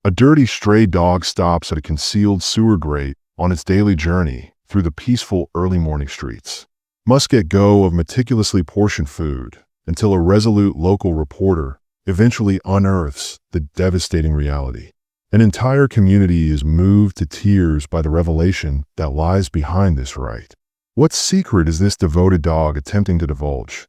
A dirty stray dog stops at a concealed sewer grate on its daily journey through the peaceful early morning streets. Must get go of meticulously portioned food until a resolute local reporter eventually unearths the devastating reality. An entire community is moved to tears by the revelation that lies behind this rite. What secret is this devoted dog attempting to divulge?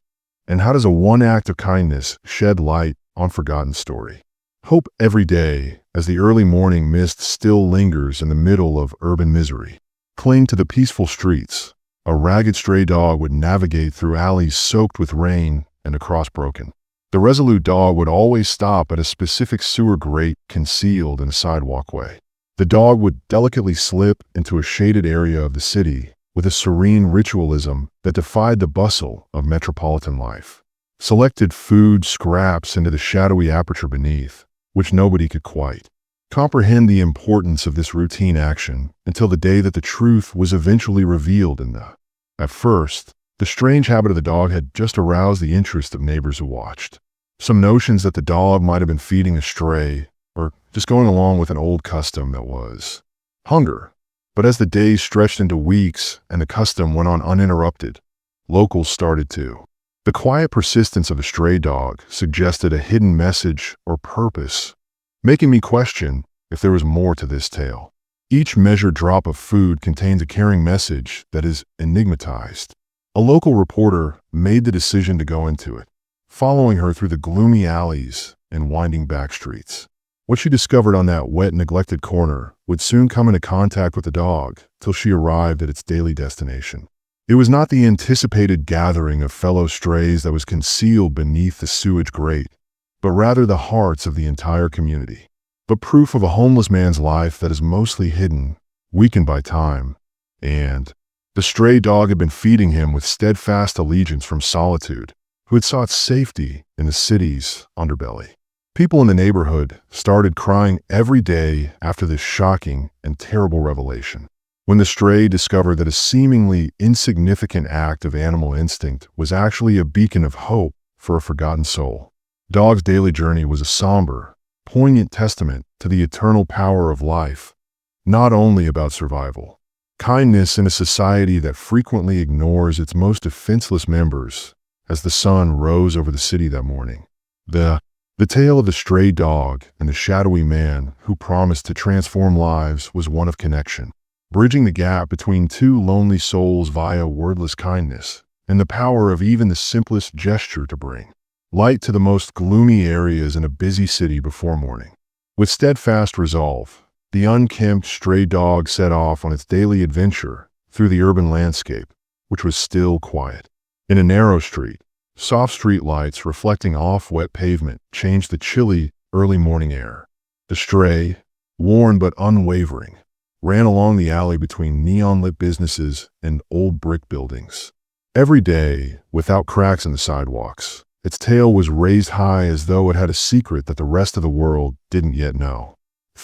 And how does a one act of kindness shed light on forgotten story? Hope every day, as the early morning mist still lingers in the middle of urban misery. Cling to the peaceful streets. A ragged stray dog would navigate through alleys soaked with rain and across broken. The resolute dog would always stop at a specific sewer grate concealed in a sidewalkway. The dog would delicately slip into a shaded area of the city with a serene ritualism that defied the bustle of metropolitan life. Selected food scraps into the shadowy aperture beneath, which nobody could quite comprehend the importance of this routine action until the day that the truth was eventually revealed At first, the strange habit of the dog had just aroused the interest of neighbors who watched. Some notions that the dog might have been feeding a stray, or just going along with an old custom that was hunger. But as the days stretched into weeks and the custom went on uninterrupted, locals started to. The quiet persistence of a stray dog suggested a hidden message or purpose, making me question if there was more to this tale. Each measured drop of food contains a caring message that is enigmatized. A local reporter made the decision to go into it, following her through the gloomy alleys and winding back streets. What she discovered on that wet, neglected corner would soon come into contact with the dog till she arrived at its daily destination. It was not the anticipated gathering of fellow strays that was concealed beneath the sewage grate, but rather the hearts of the entire community. But proof of a homeless man's life that is mostly hidden, weakened by time, and the stray dog had been feeding him with steadfast allegiance from solitude, who had sought safety in the city's underbelly. People in the neighborhood started crying every day after this shocking and terrible revelation. When the stray discovered that a seemingly insignificant act of animal instinct was actually a beacon of hope for a forgotten soul. Dog's daily journey was a somber, poignant testament to the eternal power of life, not only about survival. Kindness in a society that frequently ignores its most defenseless members. As the sun rose over the city that morning, the tale of the stray dog and the shadowy man who promised to transform lives was one of connection, bridging the gap between two lonely souls via wordless kindness and the power of even the simplest gesture to bring light to the most gloomy areas in a busy city before morning. With steadfast resolve, the unkempt stray dog set off on its daily adventure through the urban landscape, which was still quiet. In a narrow street, soft street lights reflecting off wet pavement changed the chilly, early morning air. The stray, worn but unwavering, ran along the alley between neon-lit businesses and old brick buildings. Every day, without cracks in the sidewalks, its tail was raised high as though it had a secret that the rest of the world didn't yet know.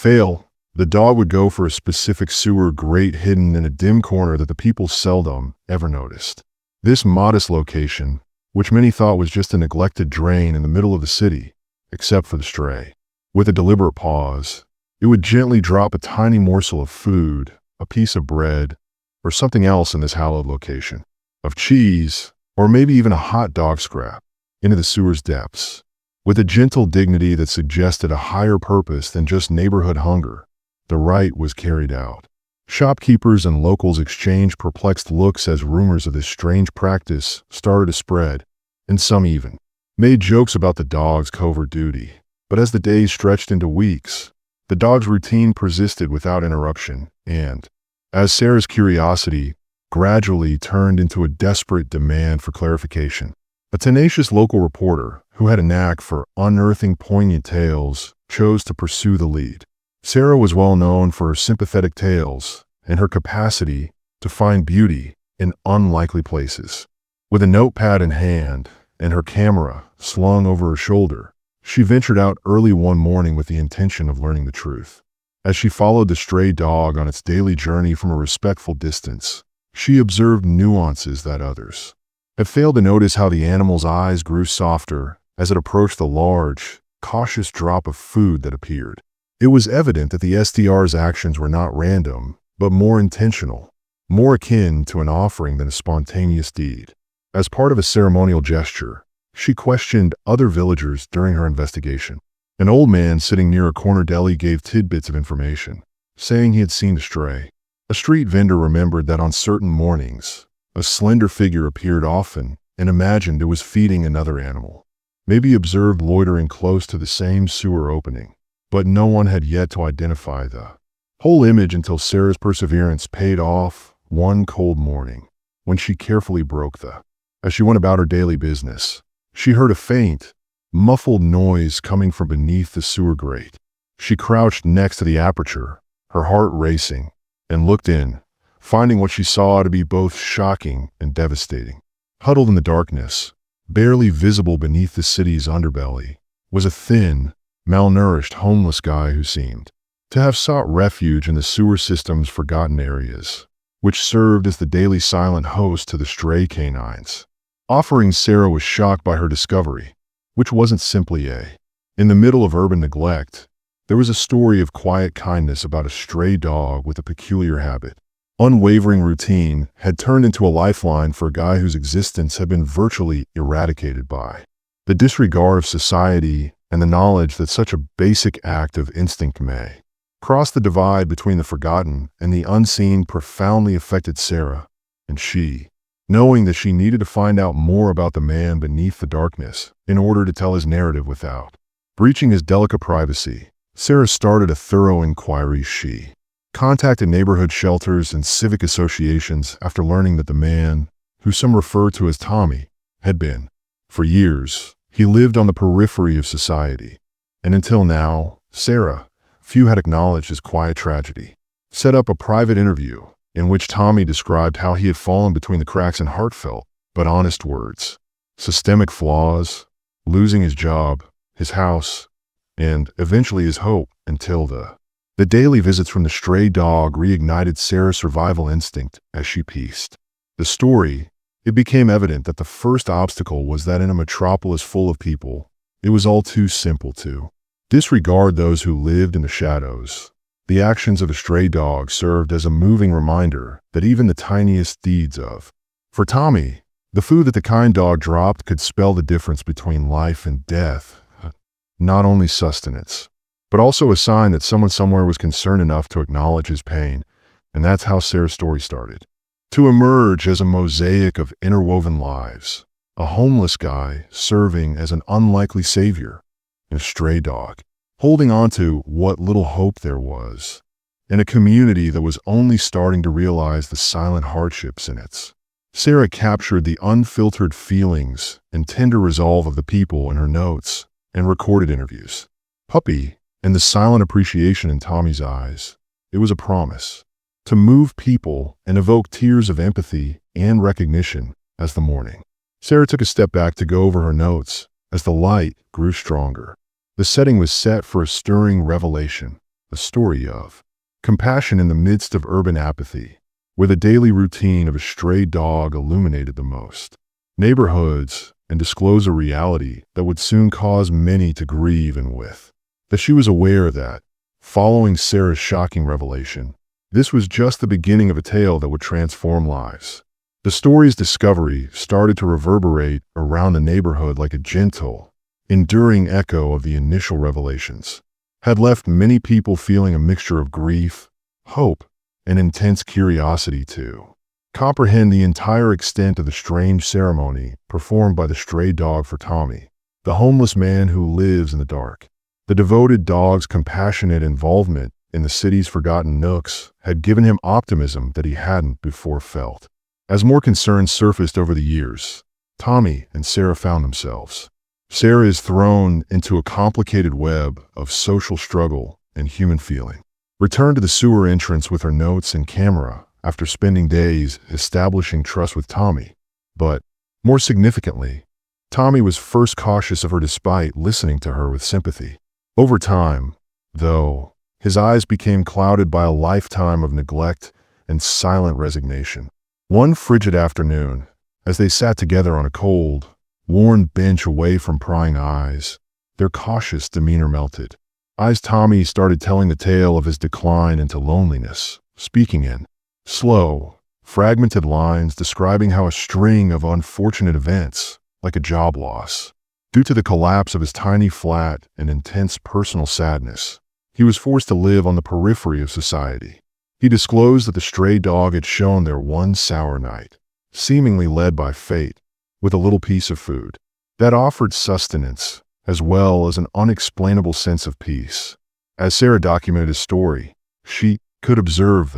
The dog would go for a specific sewer grate hidden in a dim corner that the people seldom ever noticed. This modest location, which many thought was just a neglected drain in the middle of the city, except for the stray. With a deliberate pause, it would gently drop a tiny morsel of food, a piece of bread, or something else in this hallowed location, of cheese, or maybe even a hot dog scrap, into the sewer's depths. With a gentle dignity that suggested a higher purpose than just neighborhood hunger, the rite was carried out. Shopkeepers and locals exchanged perplexed looks as rumors of this strange practice started to spread, and some even made jokes about the dog's covert duty. But as the days stretched into weeks, the dog's routine persisted without interruption, and as Sarah's curiosity gradually turned into a desperate demand for clarification, a tenacious local reporter who had a knack for unearthing poignant tales chose to pursue the lead. Sarah was well known for her sympathetic tales and her capacity to find beauty in unlikely places. With a notepad in hand and her camera slung over her shoulder, she ventured out early one morning with the intention of learning the truth. As she followed the stray dog on its daily journey from a respectful distance, she observed nuances that others had failed to notice. How the animal's eyes grew softer as it approached the large, cautious drop of food that appeared. It was evident that the SDR's actions were not random, but more intentional, more akin to an offering than a spontaneous deed. As part of a ceremonial gesture, she questioned other villagers during her investigation. An old man sitting near a corner deli gave tidbits of information, saying he had seen a stray. A street vendor remembered that on certain mornings, a slender figure appeared often and imagined it was feeding another animal. Maybe observed loitering close to the same sewer opening, but no one had yet to identify the whole image until Sarah's perseverance paid off one cold morning when she carefully broke the. As she went about her daily business, she heard a faint, muffled noise coming from beneath the sewer grate. She crouched next to the aperture, her heart racing, and looked in, finding what she saw to be both shocking and devastating. Huddled in the darkness, barely visible beneath the city's underbelly, was a thin, malnourished homeless guy who seemed to have sought refuge in the sewer system's forgotten areas, which served as the daily silent host to the stray canines. Offering Sarah was shocked by her discovery, which wasn't simply in the middle of urban neglect, there was a story of quiet kindness about a stray dog with a peculiar habit. Unwavering routine had turned into a lifeline for a guy whose existence had been virtually eradicated by the disregard of society and the knowledge that such a basic act of instinct may cross the divide between the forgotten and the unseen profoundly affected Sarah, and she, knowing that she needed to find out more about the man beneath the darkness in order to tell his narrative without breaching his delicate privacy, Sarah started a thorough inquiry. She contacted neighborhood shelters and civic associations after learning that the man, who some refer to as Tommy, had been. For years, he lived on the periphery of society, and until now, Sarah, few had acknowledged his quiet tragedy, set up a private interview in which Tommy described how he had fallen between the cracks in heartfelt but honest words, systemic flaws, losing his job, his house, and eventually his hope until the daily visits from the stray dog reignited Sarah's survival instinct as she pieced the story. It became evident that the first obstacle was that in a metropolis full of people, it was all too simple to disregard those who lived in the shadows. The actions of a stray dog served as a moving reminder that even the tiniest deeds of, for Tommy, the food that the kind dog dropped could spell the difference between life and death. Not only sustenance, but also a sign that someone somewhere was concerned enough to acknowledge his pain, and that's how Sarah's story started. To emerge as a mosaic of interwoven lives, a homeless guy serving as an unlikely savior, and a stray dog holding on to what little hope there was, in a community that was only starting to realize the silent hardships in it. Sarah captured the unfiltered feelings and tender resolve of the people in her notes and recorded interviews. Puppy, and the silent appreciation in Tommy's eyes. It was a promise to move people and evoke tears of empathy and recognition as the morning. Sarah took a step back to go over her notes as the light grew stronger. The setting was set for a stirring revelation, a story of compassion in the midst of urban apathy, where the daily routine of a stray dog illuminated the most neighborhoods and disclose a reality that would soon cause many to grieve and with. That she was aware that, following Sarah's shocking revelation, this was just the beginning of a tale that would transform lives. The story's discovery started to reverberate around the neighborhood like a gentle, enduring echo of the initial revelations, had left many people feeling a mixture of grief, hope, and intense curiosity to comprehend the entire extent of the strange ceremony performed by the stray dog for Tommy, the homeless man who lives in the dark. The devoted dog's compassionate involvement in the city's forgotten nooks had given him optimism that he hadn't before felt. As more concerns surfaced over the years, Tommy and Sarah found themselves. Sarah is thrown into a complicated web of social struggle and human feeling. Returned to the sewer entrance with her notes and camera after spending days establishing trust with Tommy. But, more significantly, Tommy was first cautious of her despite listening to her with sympathy. Over time, though, his eyes became clouded by a lifetime of neglect and silent resignation. One frigid afternoon, as they sat together on a cold, worn bench away from prying eyes, their cautious demeanor melted. Eyes Tommy started telling the tale of his decline into loneliness, speaking in slow, fragmented lines describing how a string of unfortunate events, like a job loss, due to the collapse of his tiny flat and intense personal sadness, he was forced to live on the periphery of society. He disclosed that the stray dog had shown there one sour night, seemingly led by fate, with a little piece of food that offered sustenance, as well as an unexplainable sense of peace. As Sarah documented his story, she could observe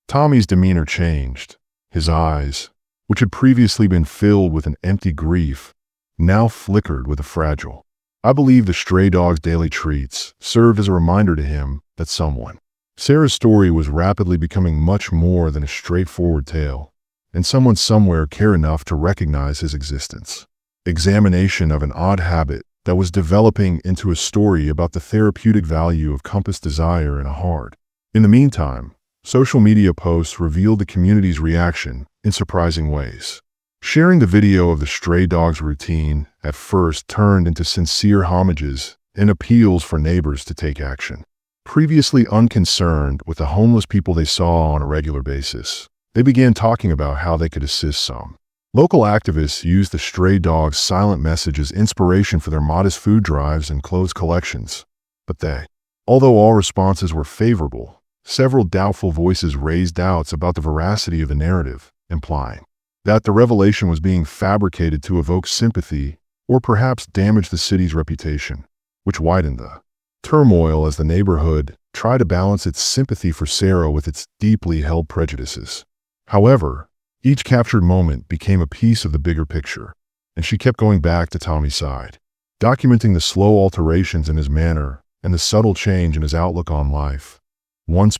Tommy's demeanor changed. His eyes, which had previously been filled with an empty grief, now flickered with a fragile. I believe the stray dog's daily treats served as a reminder to him that someone. Sarah's story was rapidly becoming much more than a straightforward tale, and someone somewhere cared enough to recognize his existence. Examination of an odd habit that was developing into a story about the therapeutic value of compass desire in a heart. In the meantime, social media posts revealed the community's reaction in surprising ways. Sharing the video of the stray dog's routine at first turned into sincere homages and appeals for neighbors to take action. Previously unconcerned with the homeless people they saw on a regular basis, they began talking about how they could assist some. Local activists used the stray dog's silent message as inspiration for their modest food drives and clothes collections. But although all responses were favorable, several doubtful voices raised doubts about the veracity of the narrative, implying that the revelation was being fabricated to evoke sympathy or perhaps damage the city's reputation, which widened the turmoil as the neighborhood tried to balance its sympathy for Sarah with its deeply held prejudices. However, each captured moment became a piece of the bigger picture, and she kept going back to Tommy's side, documenting the slow alterations in his manner and the subtle change in his outlook on life. One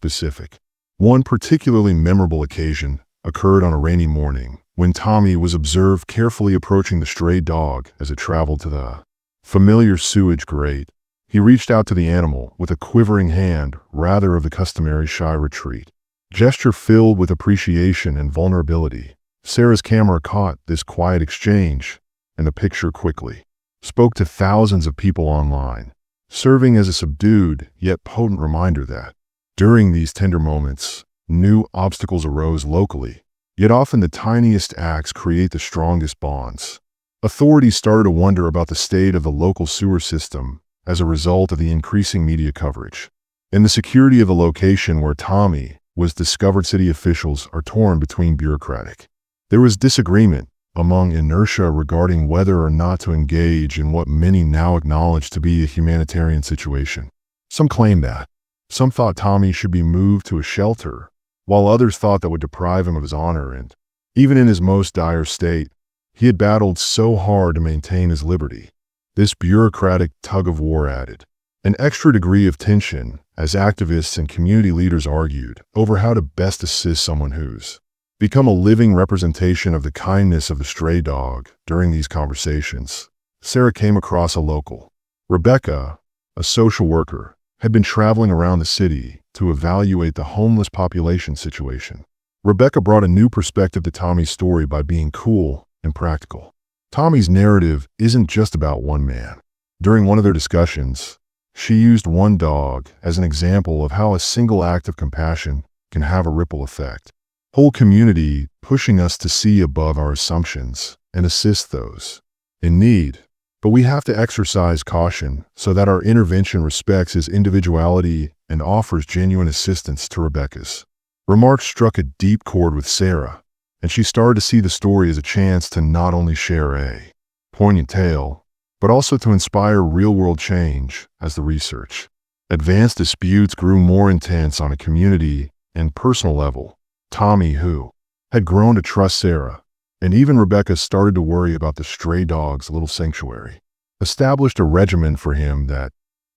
particularly memorable occasion occurred on a rainy morning when Tommy was observed carefully approaching the stray dog as it traveled to the familiar sewage grate. He reached out to the animal with a quivering hand rather of the customary shy retreat. Gesture filled with appreciation and vulnerability. Sarah's camera caught this quiet exchange, and the picture quickly spoke to thousands of people online, serving as a subdued yet potent reminder that, during these tender moments, new obstacles arose locally, yet often the tiniest acts create the strongest bonds. Authorities started to wonder about the state of the local sewer system as a result of the increasing media coverage. And the security of the location where Tommy was discovered, city officials are torn between bureaucratic. There was disagreement among inertia regarding whether or not to engage in what many now acknowledge to be a humanitarian situation. Some claimed that. Some thought Tommy should be moved to a shelter, while others thought that would deprive him of his honor, and even in his most dire state, he had battled so hard to maintain his liberty. This bureaucratic tug-of-war added an extra degree of tension as activists and community leaders argued over how to best assist someone who's become a living representation of the kindness of the stray dog. During these conversations, Sarah came across a local. Rebecca, a social worker, had been traveling around the city to evaluate the homeless population situation. Rebecca brought a new perspective to Tommy's story by being cool and practical. Tommy's narrative isn't just about one man. During one of their discussions, she used one dog as an example of how a single act of compassion can have a ripple effect. Whole community pushing us to see above our assumptions and assist those in need. But we have to exercise caution so that our intervention respects his individuality and offers genuine assistance. To Rebecca's remarks struck a deep chord with Sarah, and she started to see the story as a chance to not only share a poignant tale, but also to inspire real-world change. As the research advanced, disputes grew more intense on a community and personal level. Tommy, who had grown to trust Sarah, and even Rebecca, started to worry about the stray dog's little sanctuary, established a regimen for him that,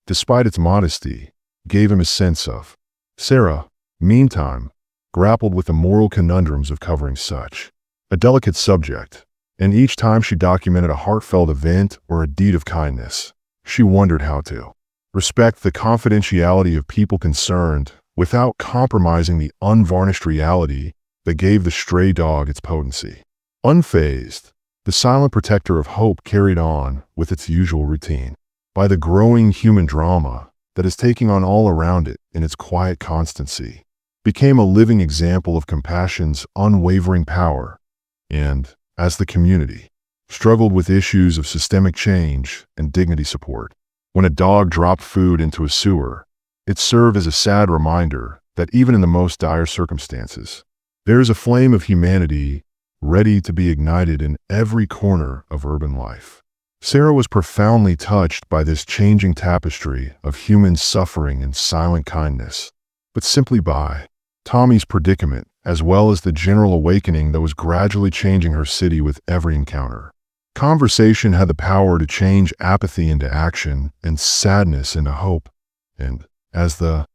despite its modesty, gave him a sense of. Sarah, meantime, grappled with the moral conundrums of covering such a delicate subject, and each time she documented a heartfelt event or a deed of kindness, she wondered how to respect the confidentiality of people concerned without compromising the unvarnished reality that gave the stray dog its potency. Unfazed, the silent protector of hope carried on with its usual routine. By the growing human drama that is taking on all around it in its quiet constancy, became a living example of compassion's unwavering power. And, as the community struggled with issues of systemic change and dignity support, when a dog dropped food into a sewer, it served as a sad reminder that even in the most dire circumstances, there is a flame of humanity ready to be ignited in every corner of urban life. Sarah was profoundly touched by this changing tapestry of human suffering and silent kindness, but simply by Tommy's predicament, as well as the general awakening that was gradually changing her city with every encounter. Conversation had the power to change apathy into action and sadness into hope. And as the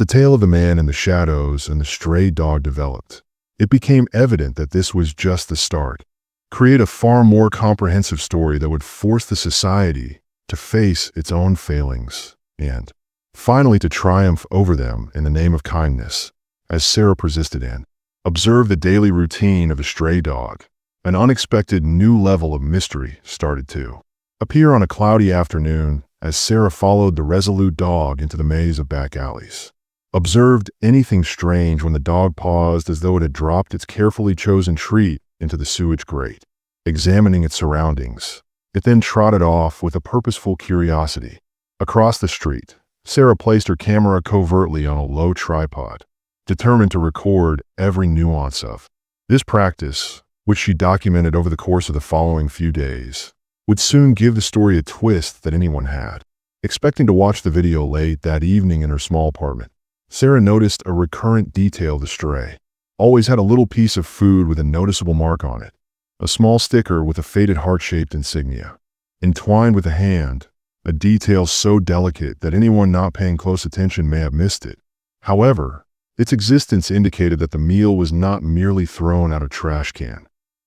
tale of the man in the shadows and the stray dog developed, it became evident that this was just the start. Create a far more comprehensive story that would force the society to face its own failings and, finally, to triumph over them in the name of kindness. As Sarah persisted in, observe the daily routine of a stray dog, an unexpected new level of mystery started to appear on a cloudy afternoon as Sarah followed the resolute dog into the maze of back alleys. Observed anything strange when the dog paused as though it had dropped its carefully chosen treat into the sewage grate. Examining its surroundings, it then trotted off with a purposeful curiosity. Across the street, Sarah placed her camera covertly on a low tripod, determined to record every nuance of this practice, which she documented over the course of the following few days, would soon give the story a twist that anyone had. Expecting to watch the video late that evening in her small apartment, Sarah noticed a recurrent detail of the stray. Always had a little piece of food with a noticeable mark on it, a small sticker with a faded heart-shaped insignia. Entwined with a hand, a detail so delicate that anyone not paying close attention may have missed it. However, its existence indicated that the meal was not merely thrown out of a trash can.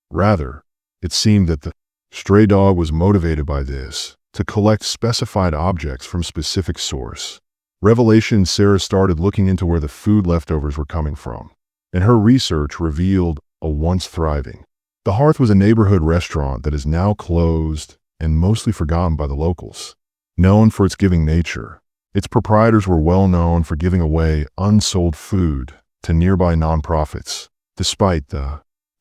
Rather, it seemed that the stray dog was motivated by this, to collect specified objects from a specific source. Revelation. Sarah started looking into where the food leftovers were coming from, and her research revealed a once thriving. The Hearth was a neighborhood restaurant that is now closed and mostly forgotten by the locals. Known for its giving nature, its proprietors were well known for giving away unsold food to nearby nonprofits.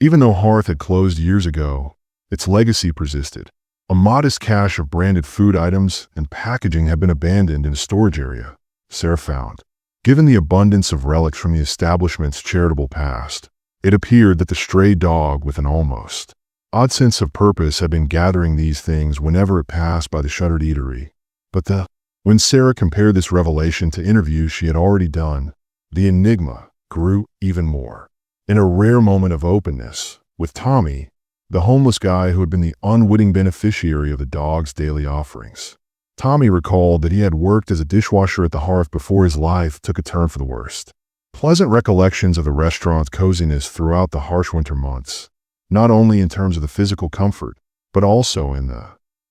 Even though Hearth had closed years ago, its legacy persisted. A modest cache of branded food items and packaging had been abandoned in a storage area, Sarah found. Given the abundance of relics from the establishment's charitable past, it appeared that the stray dog with an almost odd sense of purpose had been gathering these things whenever it passed by the shuttered eatery. But when Sarah compared this revelation to interviews she had already done, the enigma grew even more. In a rare moment of openness, with Tommy, the homeless guy who had been the unwitting beneficiary of the dog's daily offerings. Tommy recalled that he had worked as a dishwasher at the Hearth before his life took a turn for the worst. Pleasant recollections of the restaurant's coziness throughout the harsh winter months, not only in terms of the physical comfort, but also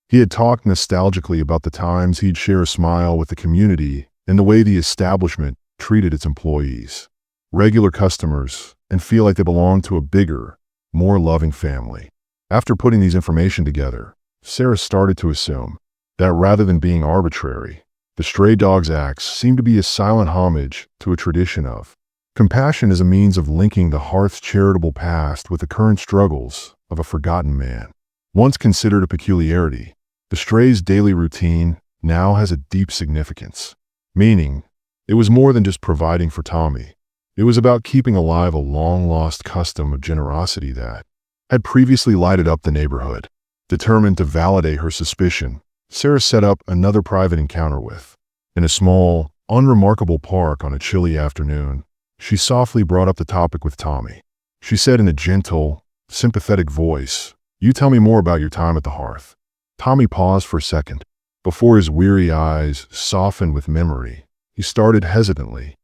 he had talked nostalgically about the times he'd share a smile with the community and the way the establishment treated its employees, regular customers, and feel like they belonged to a bigger, more loving family. After putting these information together, Sarah started to assume that rather than being arbitrary, the stray dog's acts seemed to be a silent homage to a tradition of compassion as a means of linking the Hearth's charitable past with the current struggles of a forgotten man. Once considered a peculiarity, the stray's daily routine now has a deep significance, meaning it was more than just providing for Tommy. It was about keeping alive a long-lost custom of generosity that had previously lighted up the neighborhood. Determined to validate her suspicion, Sarah set up another private encounter with. In a small, unremarkable park on a chilly afternoon, she softly brought up the topic with Tommy. She said in a gentle, sympathetic voice, "You tell me more about your time at the Hearth." Tommy paused for a second. Before his weary eyes softened with memory, he started hesitantly.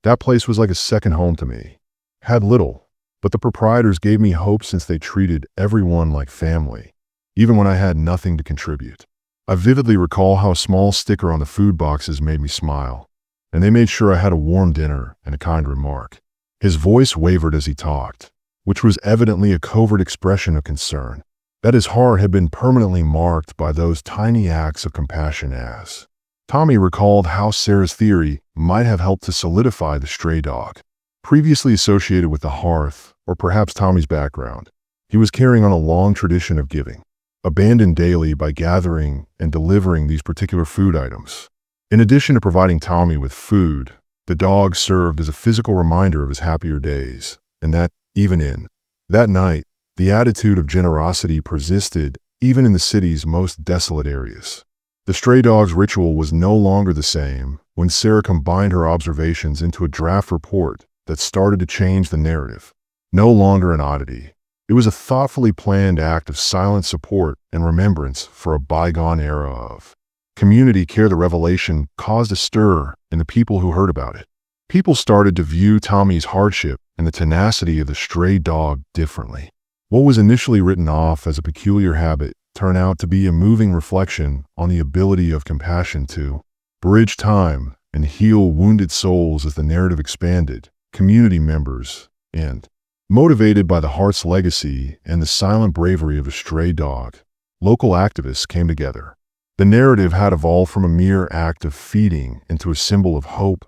"That place was like a second home to me. Had little, but the proprietors gave me hope since they treated everyone like family, even when I had nothing to contribute. I vividly recall how a small sticker on the food boxes made me smile, and they made sure I had a warm dinner and a kind remark." His voice wavered as he talked, which was evidently a covert expression of concern that his heart had been permanently marked by those tiny acts of compassion as Tommy recalled how Sarah's theory might have helped to solidify the stray dog. Previously associated with the hearth, or perhaps Tommy's background, he was carrying on a long tradition of giving, abandoned daily by gathering and delivering these particular food items. In addition to providing Tommy with food, the dog served as a physical reminder of his happier days, and that, even in that night, the attitude of generosity persisted even in the city's most desolate areas. The stray dog's ritual was no longer the same when Sarah combined her observations into a draft report that started to change the narrative. No longer an oddity, it was a thoughtfully planned act of silent support and remembrance for a bygone era of community care. The revelation caused a stir in the people who heard about it. People started to view Tommy's hardship and the tenacity of the stray dog differently. What was initially written off as a peculiar habit turned out to be a moving reflection on the ability of compassion to bridge time and heal wounded souls. As the narrative expanded, community members, and motivated by the heart's legacy and the silent bravery of a stray dog, local activists came together. The narrative had evolved from a mere act of feeding into a symbol of hope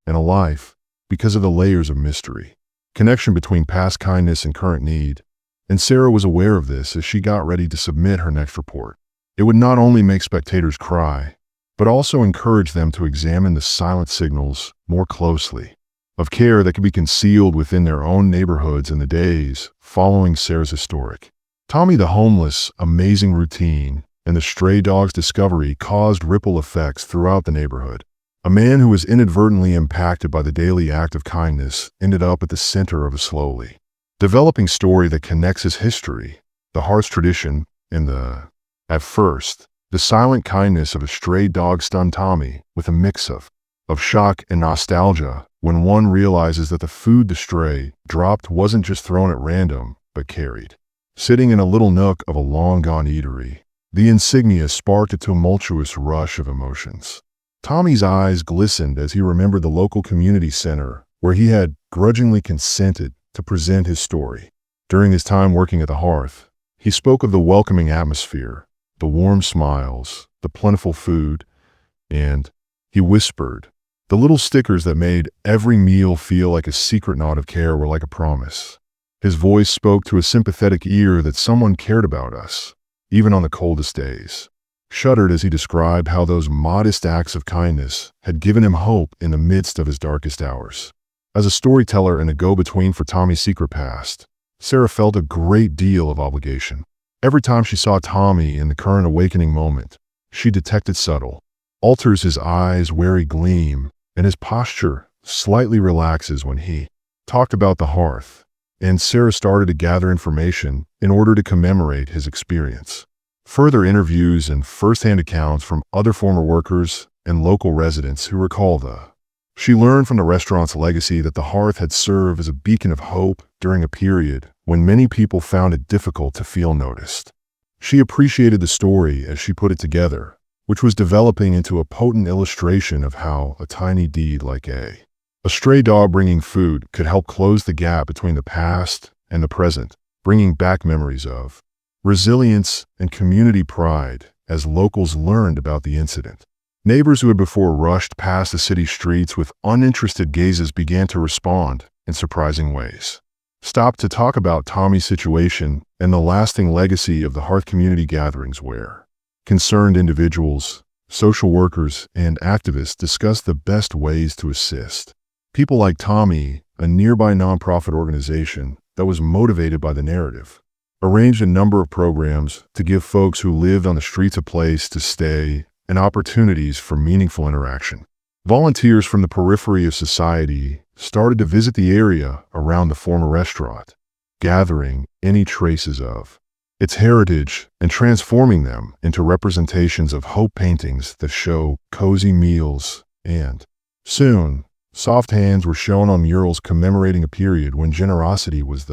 and a life because of the layers of mystery, connection between past kindness and current need. And Sarah was aware of this as she got ready to submit her next report. It would not only make spectators cry, but also encourage them to examine the silent signals more closely, of care that could be concealed within their own neighborhoods in the days following Sarah's historic Tommy the Homeless' amazing routine and the stray dog's discovery caused ripple effects throughout the neighborhood. A man who was inadvertently impacted by the daily act of kindness ended up at the center of a slowly developing story that connects his history, the heart's tradition, and at first, the silent kindness of a stray dog stunned Tommy with a mix of shock and nostalgia when one realizes that the food the stray dropped wasn't just thrown at random, but carried. Sitting in a little nook of a long-gone eatery, the insignia sparked a tumultuous rush of emotions. Tommy's eyes glistened as he remembered the local community center where he had grudgingly consented to present his story. During his time working at the hearth, he spoke of the welcoming atmosphere, the warm smiles, the plentiful food, and, he whispered, the little stickers that made every meal feel like a secret nod of care were like a promise. His voice spoke to a sympathetic ear that someone cared about us, even on the coldest days. Shuddered as he described how those modest acts of kindness had given him hope in the midst of his darkest hours. As a storyteller and a go-between for Tommy's secret past, Sarah felt a great deal of obligation. Every time she saw Tommy in the current awakening moment, she detected subtle alters. His eyes wary gleam, and his posture slightly relaxes when he talked about the hearth, and Sarah started to gather information in order to commemorate his experience. Further interviews and first-hand accounts from other former workers and local residents who recall she learned from the restaurant's legacy that the hearth had served as a beacon of hope during a period when many people found it difficult to feel noticed. She appreciated the story as she put it together, which was developing into a potent illustration of how a tiny deed like a stray dog bringing food could help close the gap between the past and the present, bringing back memories of resilience and community pride as locals learned about the incident. Neighbors who had before rushed past the city streets with uninterested gazes began to respond in surprising ways. Stopped to talk about Tommy's situation and the lasting legacy of the hearth community gatherings where concerned individuals, social workers, and activists discussed the best ways to assist. People like Tommy, a nearby nonprofit organization that was motivated by the narrative, arranged a number of programs to give folks who lived on the streets a place to stay and opportunities for meaningful interaction. Volunteers from the periphery of society started to visit the area around the former restaurant, gathering any traces of its heritage and transforming them into representations of hope paintings that show cozy meals, and soon, soft hands were shown on murals commemorating a period when generosity was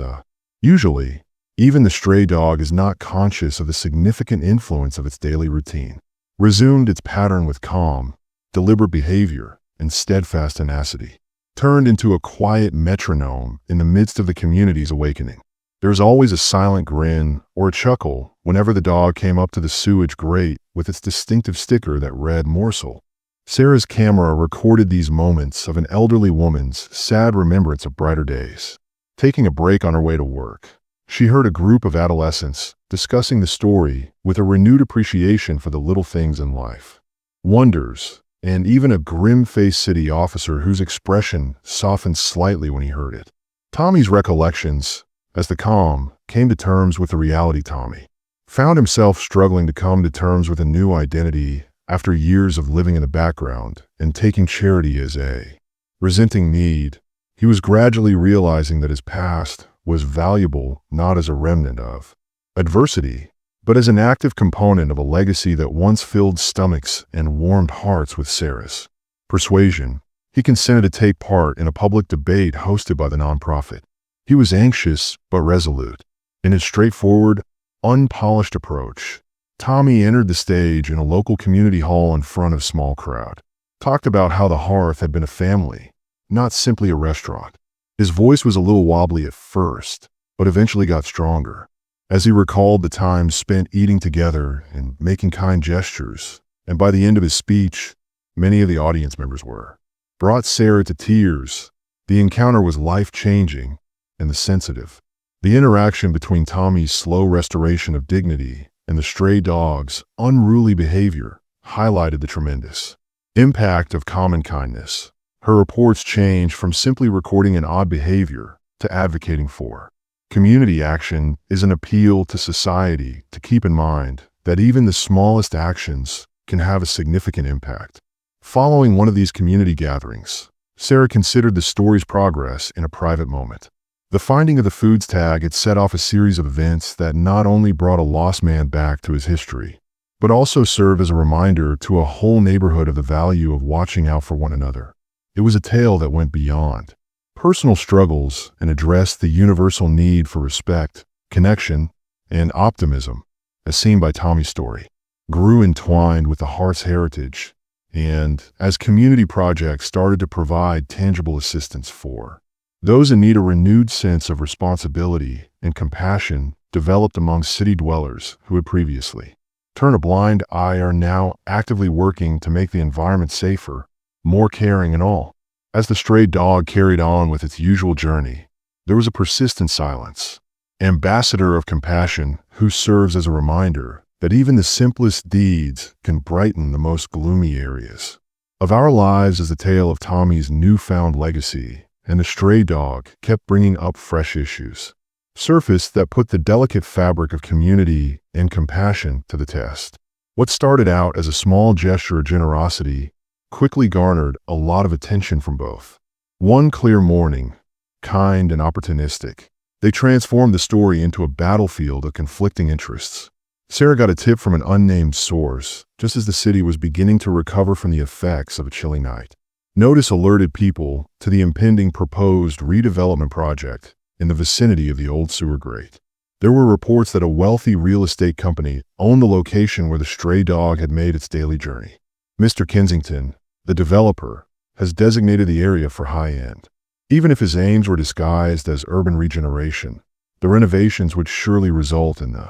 usually, even the stray dog is not conscious of the significant influence of its daily routine, resumed its pattern with calm, deliberate behavior, and steadfast tenacity, turned into a quiet metronome in the midst of the community's awakening. There was always a silent grin or a chuckle whenever the dog came up to the sewage grate with its distinctive sticker that read "Morsel." Sarah's camera recorded these moments of an elderly woman's sad remembrance of brighter days. Taking a break on her way to work, she heard a group of adolescents discussing the story with a renewed appreciation for the little things in life. Wonders, and even a grim-faced city officer whose expression softened slightly when he heard it. Tommy's recollections, as the calm came to terms with the reality. Tommy found himself struggling to come to terms with a new identity after years of living in the background and taking charity as a resenting need. He was gradually realizing that his past was valuable not as a remnant of adversity, but as an active component of a legacy that once filled stomachs and warmed hearts. With Sarah's persuasion, he consented to take part in a public debate hosted by the nonprofit. He was anxious but resolute. In his straightforward, unpolished approach, Tommy entered the stage in a local community hall in front of a small crowd, talked about how the hearth had been a family, not simply a restaurant. His voice was a little wobbly at first, but eventually got stronger, as he recalled the time spent eating together and making kind gestures, and by the end of his speech, many of the audience members were brought Sarah to tears. The encounter was life-changing and the sensitive. The interaction between Tommy's slow restoration of dignity and the stray dog's unruly behavior highlighted the tremendous impact of common kindness. Her reports changed from simply recording an odd behavior to advocating for community action is an appeal to society to keep in mind that even the smallest actions can have a significant impact. Following one of these community gatherings, Sarah considered the story's progress in a private moment. The finding of the foods tag had set off a series of events that not only brought a lost man back to his history, but also served as a reminder to a whole neighborhood of the value of watching out for one another. It was a tale that went beyond personal struggles and addressed the universal need for respect, connection, and optimism, as seen by Tommy's story, grew entwined with the heart's heritage, and as community projects started to provide tangible assistance for those in need, a renewed sense of responsibility and compassion developed among city dwellers who had previously turned a blind eye are now actively working to make the environment safer, more caring, and all. As the stray dog carried on with its usual journey, there was a persistent silence. Ambassador of compassion who serves as a reminder that even the simplest deeds can brighten the most gloomy areas of our lives. As the tale of Tommy's newfound legacy and the stray dog kept bringing up fresh issues surfaced that put the delicate fabric of community and compassion to the test. What started out as a small gesture of generosity quickly garnered a lot of attention from both. One clear morning, kind and opportunistic, they transformed the story into a battlefield of conflicting interests. Sarah got a tip from an unnamed source just as the city was beginning to recover from the effects of a chilly night. Notice alerted people to the impending proposed redevelopment project in the vicinity of the old sewer grate. There were reports that a wealthy real estate company owned the location where the stray dog had made its daily journey. Mr. Kensington, the developer, has designated the area for high-end. Even if his aims were disguised as urban regeneration, the renovations would surely result in the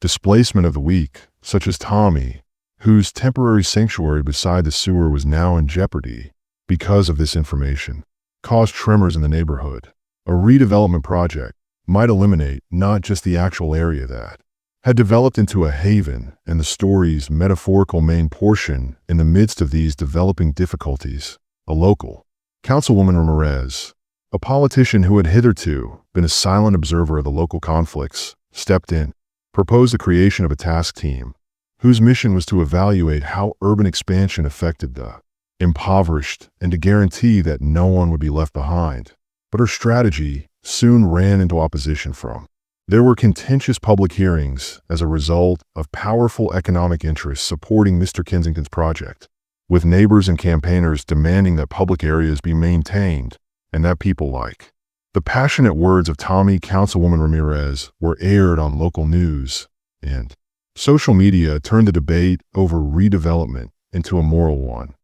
displacement of the weak, such as Tommy, whose temporary sanctuary beside the sewer was now in jeopardy because of this information, caused tremors in the neighborhood. A redevelopment project might eliminate not just the actual area that had developed into a haven and the story's metaphorical main portion in the midst of these developing difficulties. A local Councilwoman Ramirez, a politician who had hitherto been a silent observer of the local conflicts, stepped in, proposed the creation of a task team whose mission was to evaluate how urban expansion affected the impoverished and to guarantee that no one would be left behind. But her strategy soon ran into opposition from. There were contentious public hearings as a result of powerful economic interests supporting Mr. Kensington's project, with neighbors and campaigners demanding that public areas be maintained and that people like. The passionate words of Tommy Councilwoman Ramirez were aired on local news, and social media turned the debate over redevelopment into a moral one,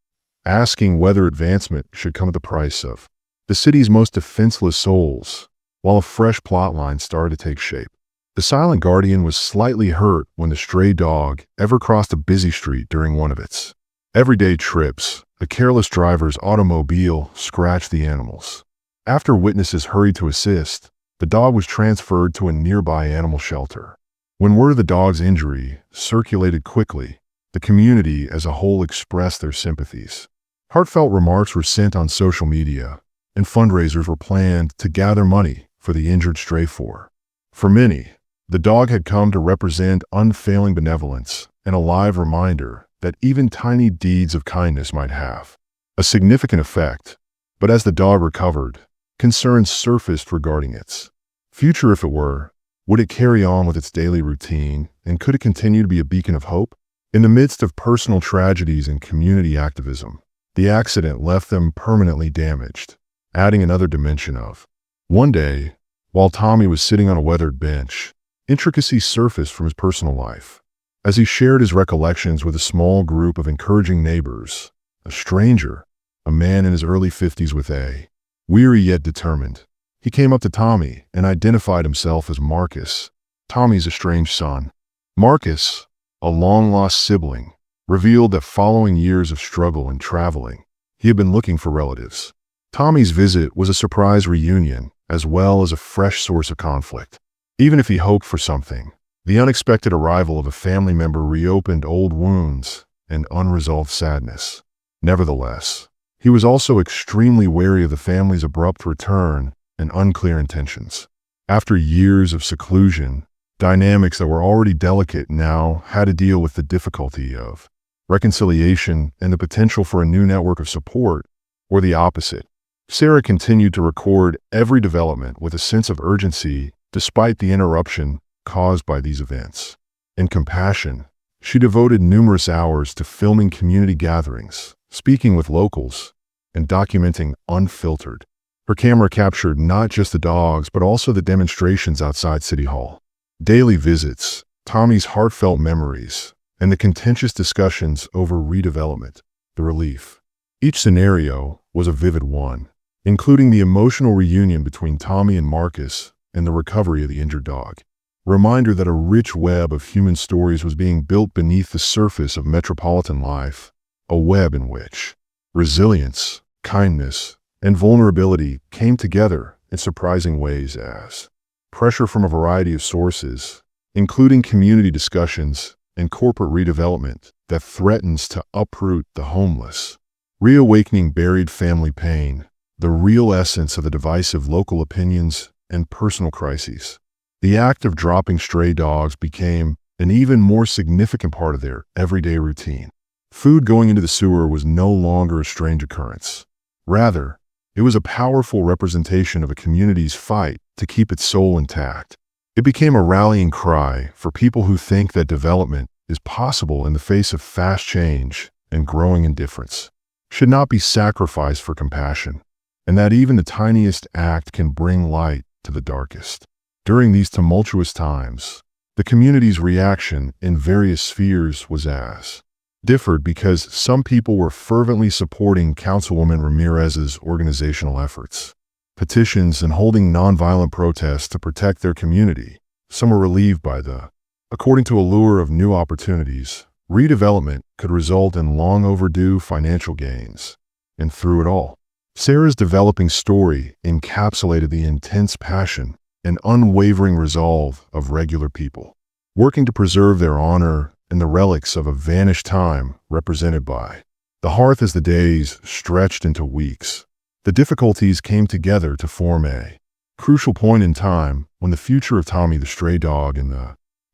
asking whether advancement should come at the price of the city's most defenseless souls, while a fresh plotline started to take shape. The silent guardian was slightly hurt when the stray dog ever crossed a busy street during one of its everyday trips, A careless driver's automobile scratched the animals. After witnesses hurried to assist, the dog was transferred to a nearby animal shelter. When word of the dog's injury circulated quickly, the community as a whole expressed their sympathies. Heartfelt remarks were sent on social media, and fundraisers were planned to gather money for the injured stray. For many, the dog had come to represent unfailing benevolence and a live reminder that even tiny deeds of kindness might have a significant effect. But as the dog recovered, concerns surfaced regarding its future. If it were, would it carry on with its daily routine, and could it continue to be a beacon of hope? In the midst of personal tragedies and community activism, the accident left them permanently damaged, adding another dimension of. One day, while Tommy was sitting on a weathered bench, intricacies surfaced from his personal life. As he shared his recollections with a small group of encouraging neighbors, a stranger, a man in his early 50s with a weary yet determined, he came up to Tommy and identified himself as Marcus, Tommy's estranged son. Marcus, a long-lost sibling, revealed that following years of struggle and traveling, he had been looking for relatives. Tommy's visit was a surprise reunion, as well as a fresh source of conflict. Even if he hoped for something, the unexpected arrival of a family member reopened old wounds and unresolved sadness. Nevertheless, he was also extremely wary of the family's abrupt return and unclear intentions. After years of seclusion, dynamics that were already delicate now had to deal with the difficulty of reconciliation and the potential for a new network of support, or the opposite. Sarah continued to record every development with a sense of urgency despite the interruption caused by these events. In compassion, she devoted numerous hours to filming community gatherings, speaking with locals, and documenting unfiltered. Her camera captured not just the dogs but also the demonstrations outside City Hall, daily visits, Tommy's heartfelt memories, and the contentious discussions over redevelopment, the relief. Each scenario was a vivid one, including the emotional reunion between Tommy and Marcus and the recovery of the injured dog. A reminder that a rich web of human stories was being built beneath the surface of metropolitan life, a web in which resilience, kindness, and vulnerability came together in surprising ways as pressure from a variety of sources, including community discussions and corporate redevelopment that threatens to uproot the homeless, reawakening buried family pain, the real essence of the divisive local opinions and personal crises. The act of dropping stray dogs became an even more significant part of their everyday routine. Food going into the sewer was no longer a strange occurrence. Rather, it was a powerful representation of a community's fight to keep its soul intact. It became a rallying cry for people who think that development is possible in the face of fast change and growing indifference, should not be sacrificed for compassion, and that even the tiniest act can bring light to the darkest. During these tumultuous times, the community's reaction in various spheres was as differed because some people were fervently supporting Councilwoman Ramirez's organizational efforts, petitions, and holding nonviolent protests to protect their community. Some were relieved by the, according to allure of new opportunities, redevelopment could result in long overdue financial gains. And through it all, Sarah's developing story encapsulated the intense passion and unwavering resolve of regular people, working to preserve their honor and the relics of a vanished time represented by the hearth. As the days stretched into weeks, the difficulties came together to form a crucial point in time when the future of Tommy the stray dog and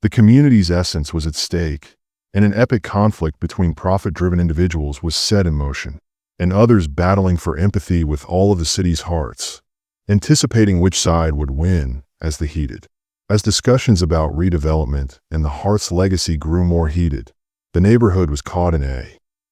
the community's essence was at stake, and an epic conflict between profit-driven individuals was set in motion, and others battling for empathy with all of the city's hearts, anticipating which side would win as the heated. As discussions about redevelopment and the hearth's legacy grew more heated, the neighborhood was caught in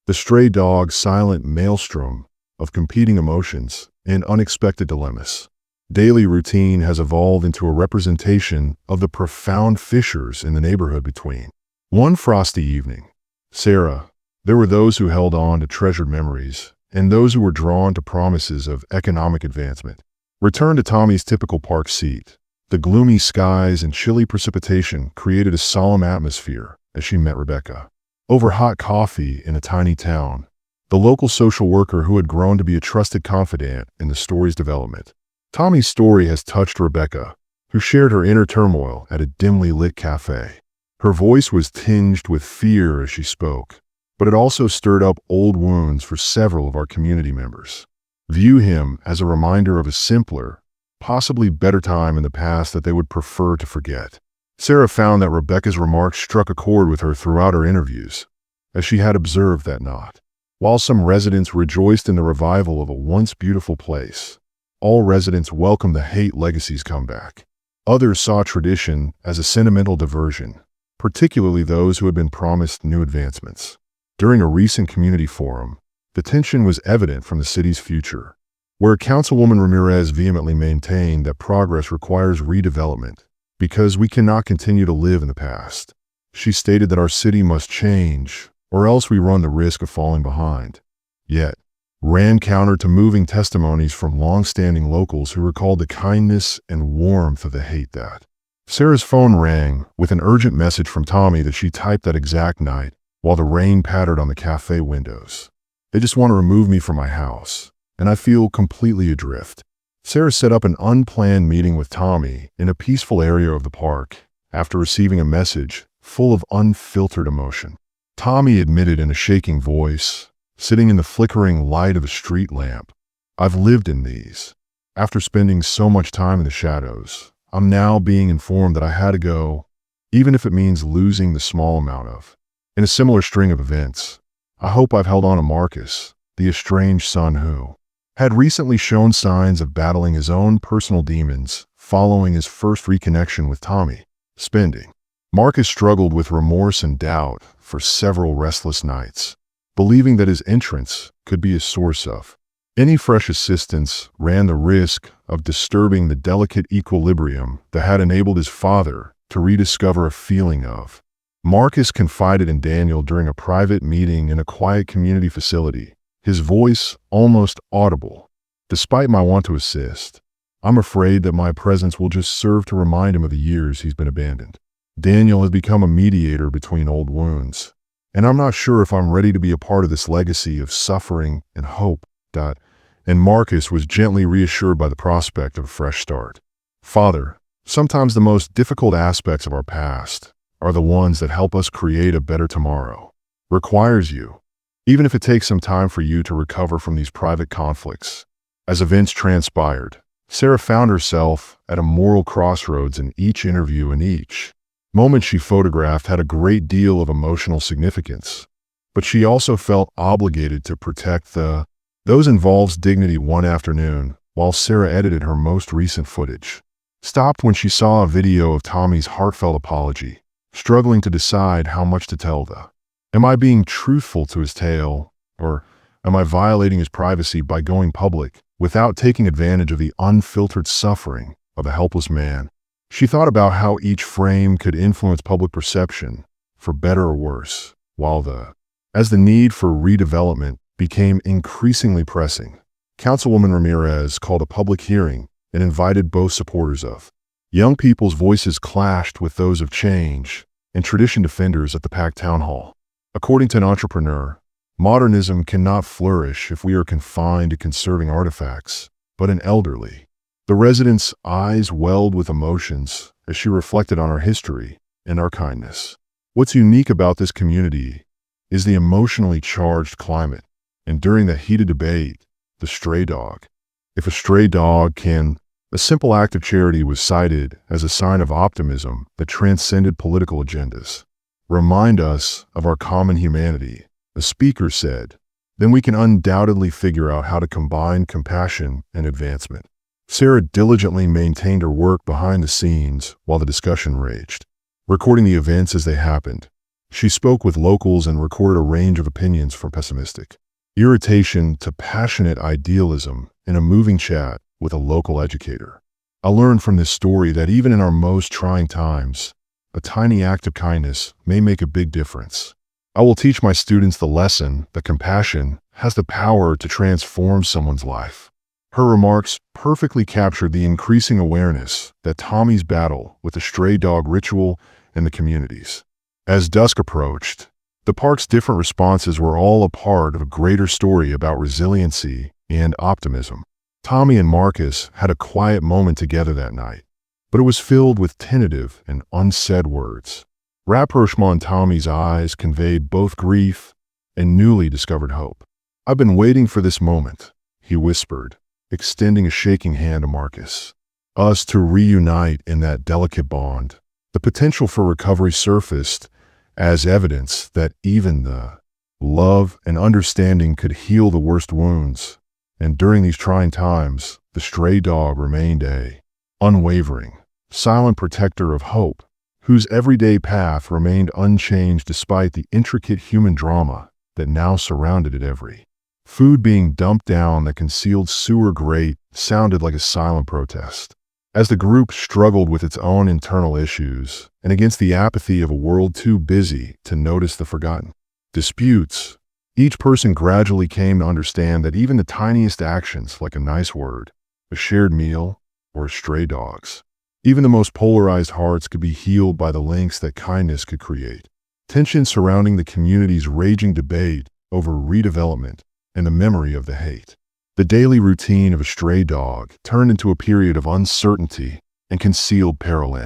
the stray dog's silent maelstrom of competing emotions and unexpected dilemmas. Daily routine has evolved into a representation of the profound fissures in the neighborhood between. One frosty evening, Sarah, there were those who held on to treasured memories and those who were drawn to promises of economic advancement, returned to Tommy's typical park seat. The gloomy skies and chilly precipitation created a solemn atmosphere as she met Rebecca. Over hot coffee in a tiny town, the local social worker who had grown to be a trusted confidant in the story's development. Tommy's story has touched Rebecca, who shared her inner turmoil at a dimly lit cafe. Her voice was tinged with fear as she spoke, but it also stirred up old wounds for several of our community members. View him as a reminder of a simpler, possibly better time in the past that they would prefer to forget. Sarah found that Rebecca's remarks struck a chord with her throughout her interviews, as she had observed that not. While some residents rejoiced in the revival of a once beautiful place, all residents welcomed the hate legacy's comeback. Others saw tradition as a sentimental diversion, particularly those who had been promised new advancements. During a recent community forum, the tension was evident from the city's future, where Councilwoman Ramirez vehemently maintained that progress requires redevelopment because we cannot continue to live in the past. She stated that our city must change, or else we run the risk of falling behind. Yet, ran counter to moving testimonies from long-standing locals who recalled the kindness and warmth of the hate that. Sarah's phone rang with an urgent message from Tommy that she typed that exact night while the rain pattered on the cafe windows. They just want to remove me from my house, and I feel completely adrift. Sarah set up an unplanned meeting with Tommy in a peaceful area of the park after receiving a message full of unfiltered emotion. Tommy admitted in a shaking voice, sitting in the flickering light of a street lamp, "I've lived in these. After spending so much time in the shadows, I'm now being informed that I had to go, even if it means losing the small amount of." In a similar string of events, I hope I've held on to Marcus, the estranged son who had recently shown signs of battling his own personal demons following his first reconnection with Tommy. Spending. Marcus struggled with remorse and doubt for several restless nights, believing that his entrance could be a source of any fresh assistance ran the risk of disturbing the delicate equilibrium that had enabled his father to rediscover a feeling of. Marcus confided in Daniel during a private meeting in a quiet community facility, his voice almost audible. "Despite my want to assist, I'm afraid that my presence will just serve to remind him of the years he's been abandoned. Daniel has become a mediator between old wounds, and I'm not sure if I'm ready to be a part of this legacy of suffering and hope." And Marcus was gently reassured by the prospect of a fresh start. "Father, sometimes the most difficult aspects of our past are the ones that help us create a better tomorrow. Requires you, even if it takes some time for you to recover from these private conflicts." As events transpired, Sarah found herself at a moral crossroads in each interview, and each moment she photographed had a great deal of emotional significance. But she also felt obligated to protect those involved's dignity. One afternoon, while Sarah edited her most recent footage, stopped when she saw a video of Tommy's heartfelt apology, struggling to decide how much to tell. Am I being truthful to his tale, or am I violating his privacy by going public without taking advantage of the unfiltered suffering of a helpless man? She thought about how each frame could influence public perception, for better or worse, as the need for redevelopment became increasingly pressing, Councilwoman Ramirez called a public hearing and invited both supporters of young people's voices clashed with those of change and tradition defenders at the packed town hall. According to an entrepreneur, modernism cannot flourish if we are confined to conserving artifacts, but an elderly. The residents' eyes welled with emotions as she reflected on our history and our kindness. What's unique about this community is the emotionally charged climate, and during the heated debate, the stray dog. If a stray dog can, a simple act of charity was cited as a sign of optimism that transcended political agendas. Remind us of our common humanity, the speaker said, then we can undoubtedly figure out how to combine compassion and advancement. Sarah diligently maintained her work behind the scenes while the discussion raged, recording the events as they happened. She spoke with locals and recorded a range of opinions from pessimistic irritation to passionate idealism in a moving chat with a local educator. I learned from this story that even in our most trying times, a tiny act of kindness may make a big difference. I will teach my students the lesson that compassion has the power to transform someone's life. Her remarks perfectly captured the increasing awareness that Tommy's battle with the stray dog ritual in the communities. As dusk approached, The park's different responses were all a part of a greater story about resiliency and optimism. Tommy and Marcus had a quiet moment together that night, but it was filled with tentative and unsaid words. Rapprochement in Tommy's eyes conveyed both grief and newly discovered hope. "I've been waiting for this moment," he whispered, extending a shaking hand to Marcus. "Us to reunite in that delicate bond." The potential for recovery surfaced as evidence that even the love and understanding could heal the worst wounds. And during these trying times, the stray dog remained a unwavering, silent protector of hope, whose everyday path remained unchanged despite the intricate human drama that now surrounded it. Every food being dumped down the concealed sewer grate sounded like a silent protest. As the group struggled with its own internal issues and against the apathy of a world too busy to notice the forgotten disputes, each person gradually came to understand that even the tiniest actions, like a nice word, a shared meal, or a stray dog's, even the most polarized hearts could be healed by the links that kindness could create. Tension surrounding the community's raging debate over redevelopment and the memory of the hate. The daily routine of a stray dog turned into a period of uncertainty and concealed peril.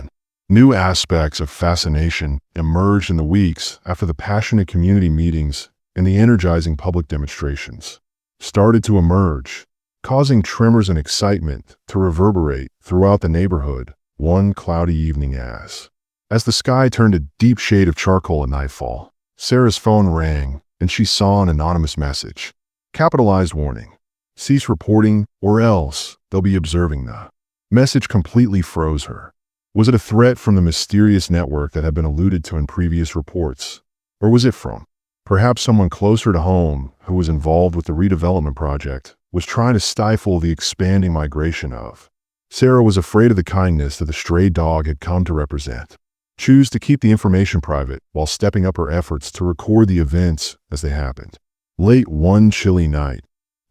New aspects of fascination emerged in the weeks after the passionate community meetings and the energizing public demonstrations started to emerge, causing tremors and excitement to reverberate throughout the neighborhood one cloudy evening. As the sky turned a deep shade of charcoal at nightfall, Sarah's phone rang and she saw an anonymous message. Capitalized warning. Cease reporting or else they'll be observing. The message completely froze her. Was it a threat from the mysterious network that had been alluded to in previous reports? Or was it from perhaps someone closer to home who was involved with the redevelopment project, was trying to stifle the expanding migration of? Sarah was afraid of the kindness that the stray dog had come to represent. Choose to keep the information private while stepping up her efforts to record the events as they happened. Late one chilly night,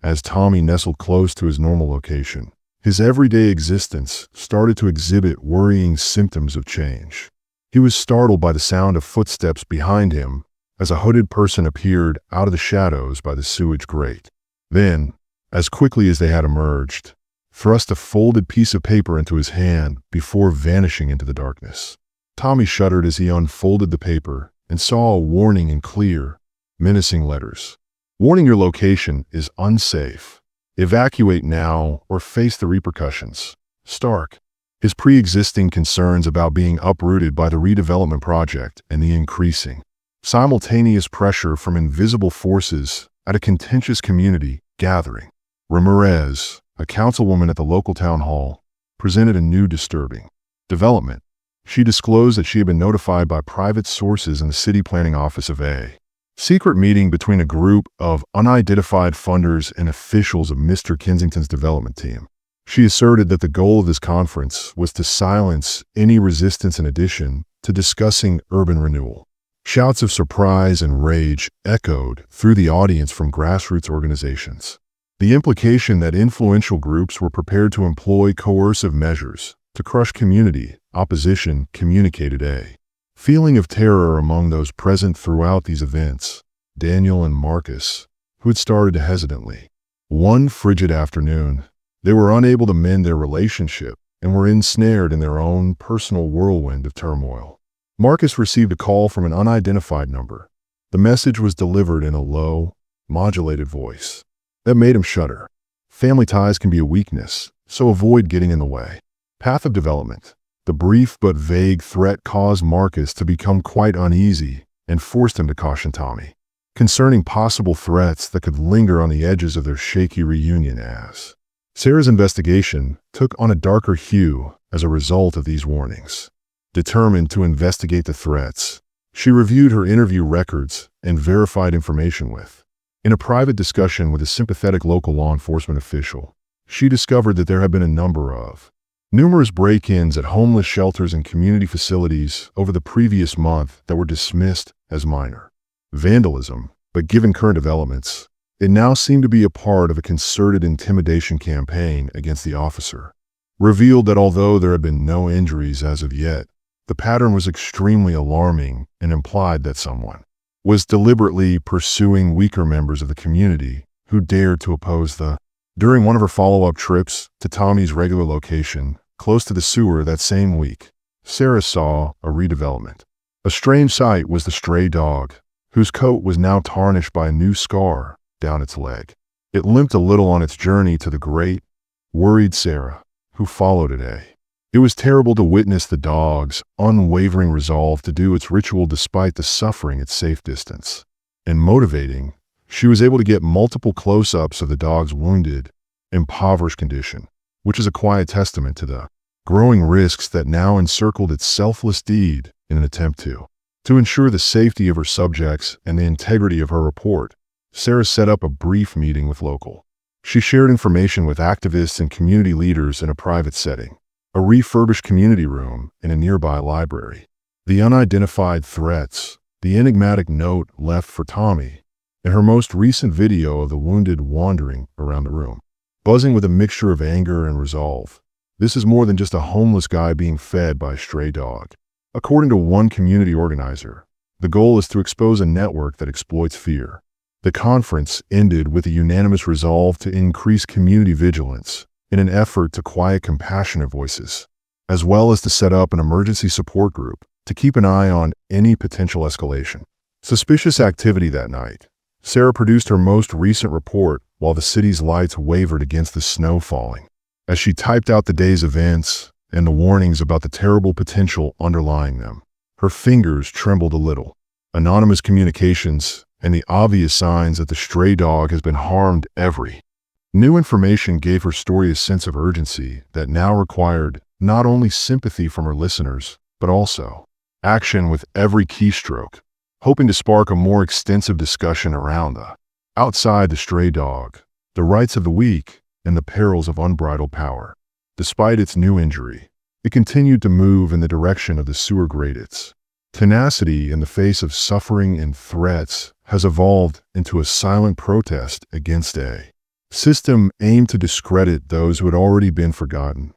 as Tommy nestled close to his normal location, his everyday existence started to exhibit worrying symptoms of change. He was startled by the sound of footsteps behind him as a hooded person appeared out of the shadows by the sewage grate. Then, as quickly as they had emerged, thrust a folded piece of paper into his hand before vanishing into the darkness. Tommy shuddered as he unfolded the paper and saw a warning in clear, menacing letters. Warning: your location is unsafe. Evacuate now or face the repercussions. Stark. His pre-existing concerns about being uprooted by the redevelopment project and the increasing, simultaneous pressure from invisible forces at a contentious community gathering. Ramirez, a councilwoman at the local town hall, presented a new disturbing development. She disclosed that she had been notified by private sources in the city planning office of a secret meeting between a group of unidentified funders and officials of Mr. Kensington's development team. She asserted that the goal of this conference was to silence any resistance in addition to discussing urban renewal. Shouts of surprise and rage echoed through the audience from grassroots organizations. The implication that influential groups were prepared to employ coercive measures to crush community opposition communicated a feeling of terror among those present throughout these events. Daniel and Marcus, who had started hesitantly. One frigid afternoon, they were unable to mend their relationship and were ensnared in their own personal whirlwind of turmoil. Marcus received a call from an unidentified number. The message was delivered in a low, modulated voice that made him shudder. Family ties can be a weakness, so avoid getting in the way. Path of development. The brief but vague threat caused Marcus to become quite uneasy and forced him to caution Tommy concerning possible threats that could linger on the edges of their shaky reunion. As Sarah's investigation took on a darker hue as a result of these warnings. Determined to investigate the threats, she reviewed her interview records and verified information with. In a private discussion with a sympathetic local law enforcement official, she discovered that there had been a number of numerous break-ins at homeless shelters and community facilities over the previous month that were dismissed as minor vandalism, but given current developments, it now seemed to be a part of a concerted intimidation campaign against the officer. Revealed that although there had been no injuries as of yet, the pattern was extremely alarming and implied that someone was deliberately pursuing weaker members of the community who dared to oppose the. During one of her follow-up trips to Tommy's regular location, close to the sewer that same week, Sarah saw a redevelopment. A strange sight was the stray dog, whose coat was now tarnished by a new scar down its leg. It limped a little on its journey to the grate, worried Sarah, who followed it. It was terrible to witness the dog's unwavering resolve to do its ritual despite the suffering at safe distance. And motivating, she was able to get multiple close-ups of the dog's wounded, impoverished condition, which is a quiet testament to the growing risks that now encircled its selfless deed in an attempt to ensure the safety of her subjects and the integrity of her report. Sarah set up a brief meeting with local. She shared information with activists and community leaders in a private setting, a refurbished community room in a nearby library. The unidentified threats, the enigmatic note left for Tommy, and her most recent video of the wounded wandering around the room, buzzing with a mixture of anger and resolve. This is more than just a homeless guy being fed by a stray dog. According to one community organizer, the goal is to expose a network that exploits fear. The conference ended with a unanimous resolve to increase community vigilance in an effort to quiet compassionate voices, as well as to set up an emergency support group to keep an eye on any potential escalation. Suspicious activity that night. Sarah produced her most recent report while the city's lights wavered against the snow falling. As she typed out the day's events and the warnings about the terrible potential underlying them, her fingers trembled a little. Anonymous communications and the obvious signs that the stray dog has been harmed. Every new information gave her story a sense of urgency that now required not only sympathy from her listeners, but also action with every keystroke, hoping to spark a more extensive discussion around the outside the stray dog, the rights of the weak, and the perils of unbridled power. Despite its new injury, it continued to move in the direction of the sewer grate. Its tenacity in the face of suffering and threats has evolved into a silent protest against a system aimed to discredit those who had already been forgotten.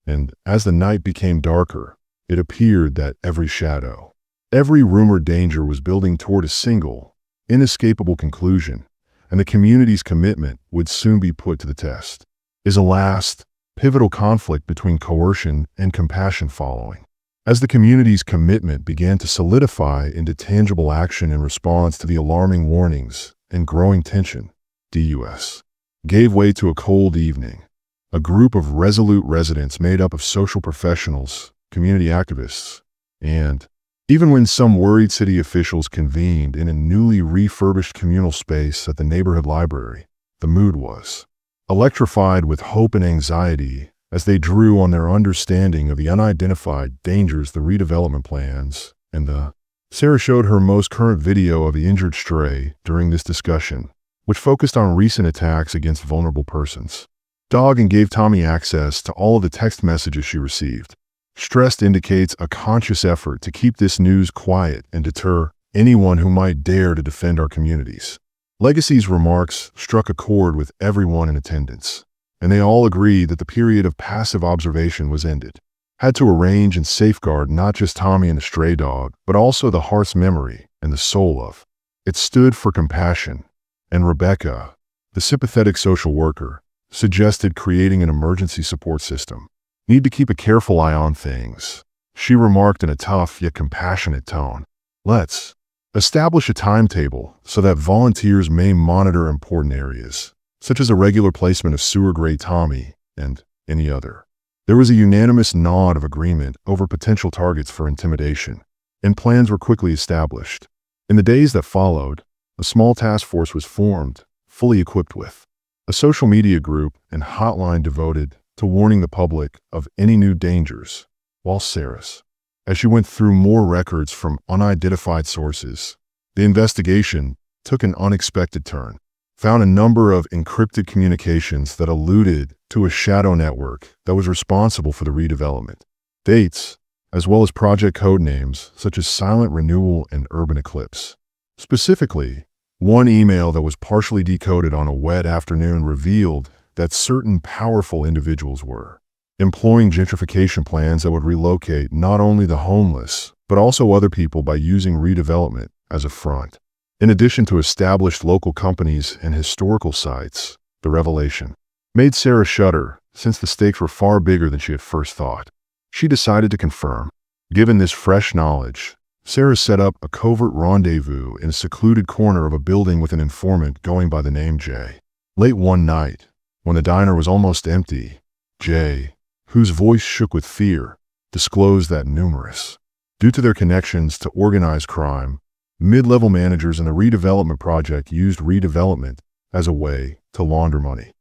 And as the night became darker, it appeared that every shadow, every rumored danger was building toward a single, inescapable conclusion, and the community's commitment would soon be put to the test. Is a last, pivotal conflict between coercion and compassion following. As the community's commitment began to solidify into tangible action in response to the alarming warnings and growing tension, DUS gave way to a cold evening. A group of resolute residents made up of social professionals, community activists, and even when some worried city officials convened in a newly refurbished communal space at the neighborhood library, the mood was electrified with hope and anxiety as they drew on their understanding of the unidentified dangers, the redevelopment plans, and the. Sarah showed her most current video of the injured stray during this discussion, which focused on recent attacks against vulnerable persons. Dog and gave Tommy access to all of the text messages she received. Stressed indicates a conscious effort to keep this news quiet and deter anyone who might dare to defend our communities. Legacy's remarks struck a chord with everyone in attendance, and they all agreed that the period of passive observation was ended. Had to arrange and safeguard not just Tommy and the stray dog, but also the heart's memory and the soul of. It stood for compassion, and Rebecca, the sympathetic social worker, suggested creating an emergency support system. Need to keep a careful eye on things, she remarked in a tough yet compassionate tone. Let's establish a timetable so that volunteers may monitor important areas, such as a regular placement of sewer grate Tommy and any other. There was a unanimous nod of agreement over potential targets for intimidation, and plans were quickly established. In the days that followed, a small task force was formed, fully equipped with a social media group and hotline devoted to warning the public of any new dangers, while Sarah's. As she went through more records from unidentified sources, the investigation took an unexpected turn. Found a number of encrypted communications that alluded to a shadow network that was responsible for the redevelopment. Dates, as well as project code names such as Silent Renewal and Urban Eclipse. Specifically, one email that was partially decoded on a wet afternoon revealed that certain powerful individuals were employing gentrification plans that would relocate not only the homeless, but also other people by using redevelopment as a front. In addition to established local companies and historical sites, the revelation made Sarah shudder, since the stakes were far bigger than she had first thought. She decided to confirm. Given this fresh knowledge, Sarah set up a covert rendezvous in a secluded corner of a building with an informant going by the name Jay. Late one night, when the diner was almost empty, Jay, whose voice shook with fear, disclosed that due to their connections to organized crime, mid-level managers in the redevelopment project used redevelopment as a way to launder money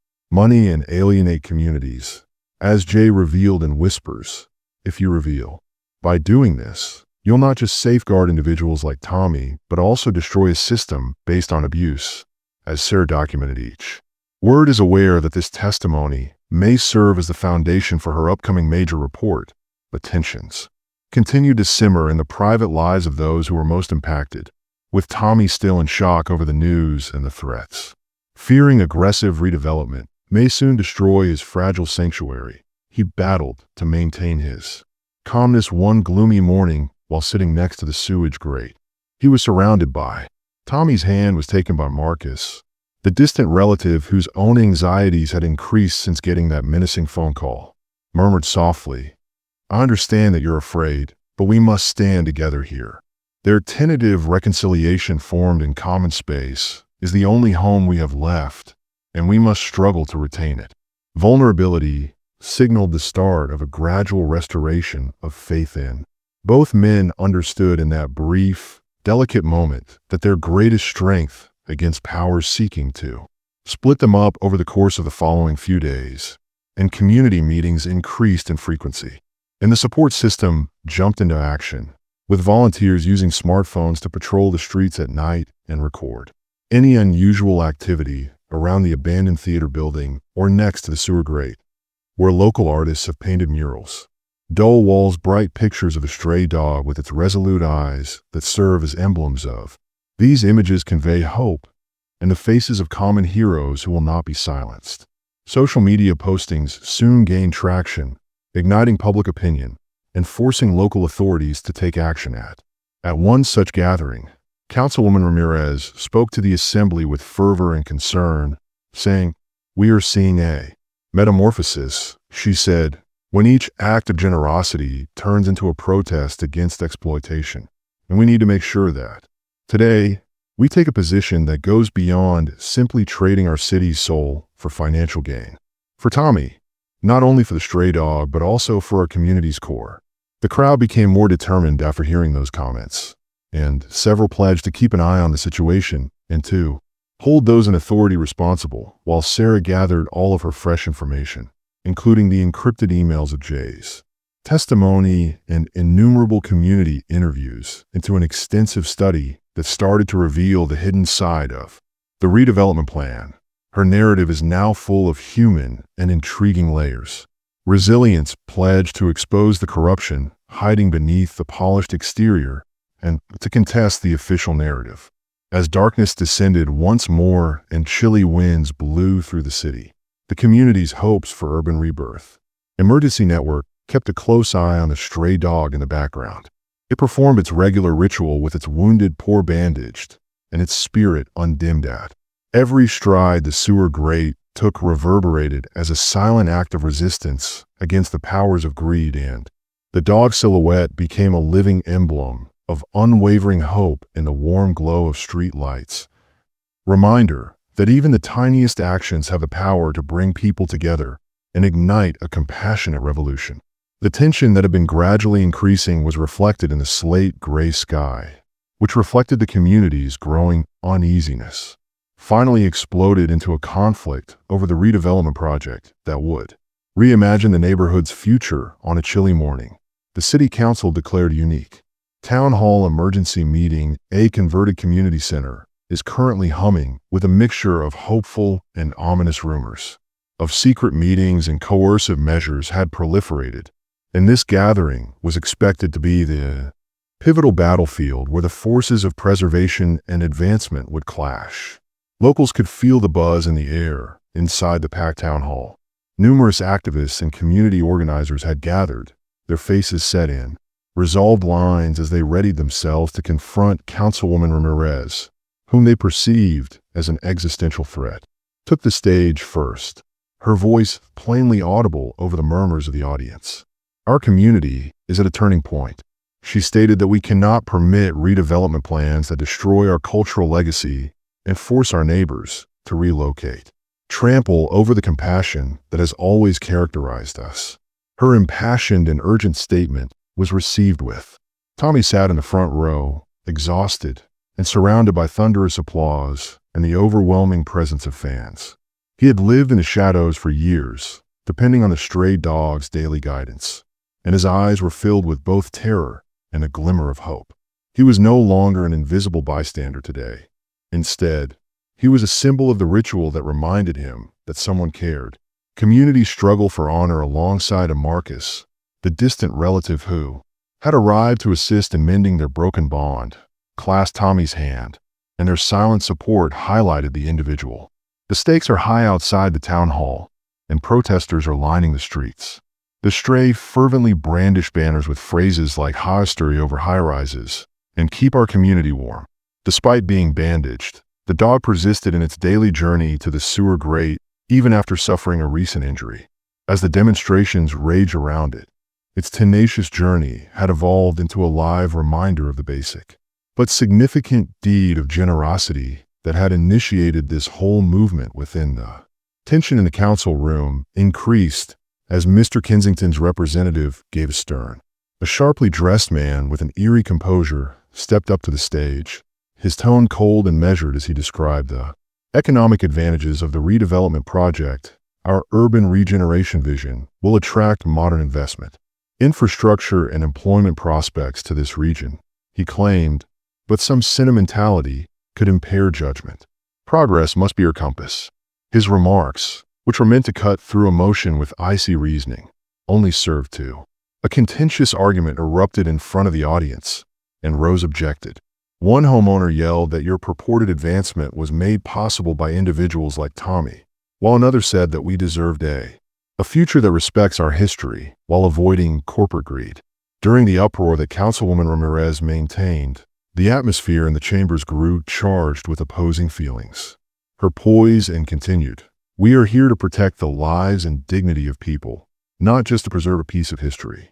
and alienate communities. As Jay revealed in whispers, if you reveal. By doing this, you'll not just safeguard individuals like Tommy, but also destroy a system based on abuse, as Sarah documented each. Word is aware that this testimony may serve as the foundation for her upcoming major report, but tensions continued to simmer in the private lives of those who were most impacted, with Tommy still in shock over the news and the threats. Fearing aggressive redevelopment may soon destroy his fragile sanctuary, he battled to maintain his calmness one gloomy morning while sitting next to the sewage grate. He was surrounded by. Tommy's hand was taken by Marcus, the distant relative whose own anxieties had increased since getting that menacing phone call. Murmured softly, "I understand that you're afraid, but we must stand together here." Their tentative reconciliation formed in common space is the only home we have left, and we must struggle to retain it. Vulnerability signaled the start of a gradual restoration of faith in. Both men understood in that brief, delicate moment that their greatest strength against powers seeking to split them up over the course of the following few days, and community meetings increased in frequency. And the support system jumped into action, with volunteers using smartphones to patrol the streets at night and record any unusual activity around the abandoned theater building or next to the sewer grate, where local artists have painted murals. Dull walls, bright pictures of a stray dog with its resolute eyes that serve as emblems of. These images convey hope and the faces of common heroes who will not be silenced. Social media postings soon gained traction, igniting public opinion and forcing local authorities to take action at one such gathering. Councilwoman Ramirez spoke to the assembly with fervor and concern, saying, "We are seeing a metamorphosis," she said, "when each act of generosity turns into a protest against exploitation. And we need to make sure that today we take a position that goes beyond simply trading our city's soul for financial gain." For Tommy, not only for the stray dog, but also for our community's core. The crowd became more determined after hearing those comments, and several pledged to keep an eye on the situation and to hold those in authority responsible, while Sarah gathered all of her fresh information, including the encrypted emails of Jay's testimony and innumerable community interviews, into an extensive study that started to reveal the hidden side of the redevelopment plan. Her narrative is now full of human and intriguing layers. Resilience pledged to expose the corruption hiding beneath the polished exterior and to contest the official narrative. As darkness descended once more and chilly winds blew through the city, the community's hopes for urban rebirth. Emergency Network kept a close eye on the stray dog in the background. It performed its regular ritual with its wounded paw bandaged and its spirit undimmed at. Every stride the sewer grate took reverberated as a silent act of resistance against the powers of greed, and the dog silhouette became a living emblem of unwavering hope in the warm glow of street lights. Reminder that even the tiniest actions have the power to bring people together and ignite a compassionate revolution. The tension that had been gradually increasing was reflected in the slate gray sky, which reflected the community's growing uneasiness. Finally exploded into a conflict over the redevelopment project that would reimagine the neighborhood's future. On a chilly morning, the city council declared unique town hall emergency meeting. A converted community center is currently humming with a mixture of hopeful and ominous rumors of secret meetings and coercive measures had proliferated, and this gathering was expected to be the pivotal battlefield where the forces of preservation and advancement would clash. Locals could feel the buzz in the air inside the packed town hall. Numerous activists and community organizers had gathered, their faces set in resolved lines as they readied themselves to confront Councilwoman Ramirez whom they perceived as an existential threat, took the stage first, her voice plainly audible over the murmurs of the audience. "Our community is at a turning point." She stated that we cannot permit redevelopment plans that destroy our cultural legacy and force our neighbors to relocate, trample over the compassion that has always characterized us. Her impassioned and urgent statement was received with. Tommy sat in the front row, exhausted, and surrounded by thunderous applause and the overwhelming presence of fans. He had lived in the shadows for years, depending on the stray dog's daily guidance, and his eyes were filled with both terror and a glimmer of hope. He was no longer an invisible bystander today. Instead, he was a symbol of the ritual that reminded him that someone cared. Communities struggle for honor alongside a Marcus, the distant relative who had arrived to assist in mending their broken bond, clasped Tommy's hand, and their silent support highlighted the individual. The stakes are high outside the town hall, and protesters are lining the streets. The stray fervently brandish banners with phrases like "high history over high-rises" and "keep our community warm." Despite being bandaged, the dog persisted in its daily journey to the sewer grate even after suffering a recent injury. As the demonstrations rage around it, its tenacious journey had evolved into a live reminder of the basic but significant deed of generosity that had initiated this whole movement within the. Tension in the council room increased as Mr. Kensington's representative gave a stern. A sharply dressed man with an eerie composure stepped up to the stage, his tone cold and measured as he described the economic advantages of the redevelopment project. "Our urban regeneration vision will attract modern investment, infrastructure, and employment prospects to this region," he claimed, but some sentimentality could impair judgment. Progress must be our compass. His remarks, which were meant to cut through emotion with icy reasoning, only served to. A contentious argument erupted in front of the audience, and Rose objected. One homeowner yelled that your purported advancement was made possible by individuals like Tommy, while another said that we deserved a future that respects our history while avoiding corporate greed. During the uproar that Councilwoman Ramirez maintained, the atmosphere in the chambers grew charged with opposing feelings. Her poise and continued, "We are here to protect the lives and dignity of people, not just to preserve a piece of history.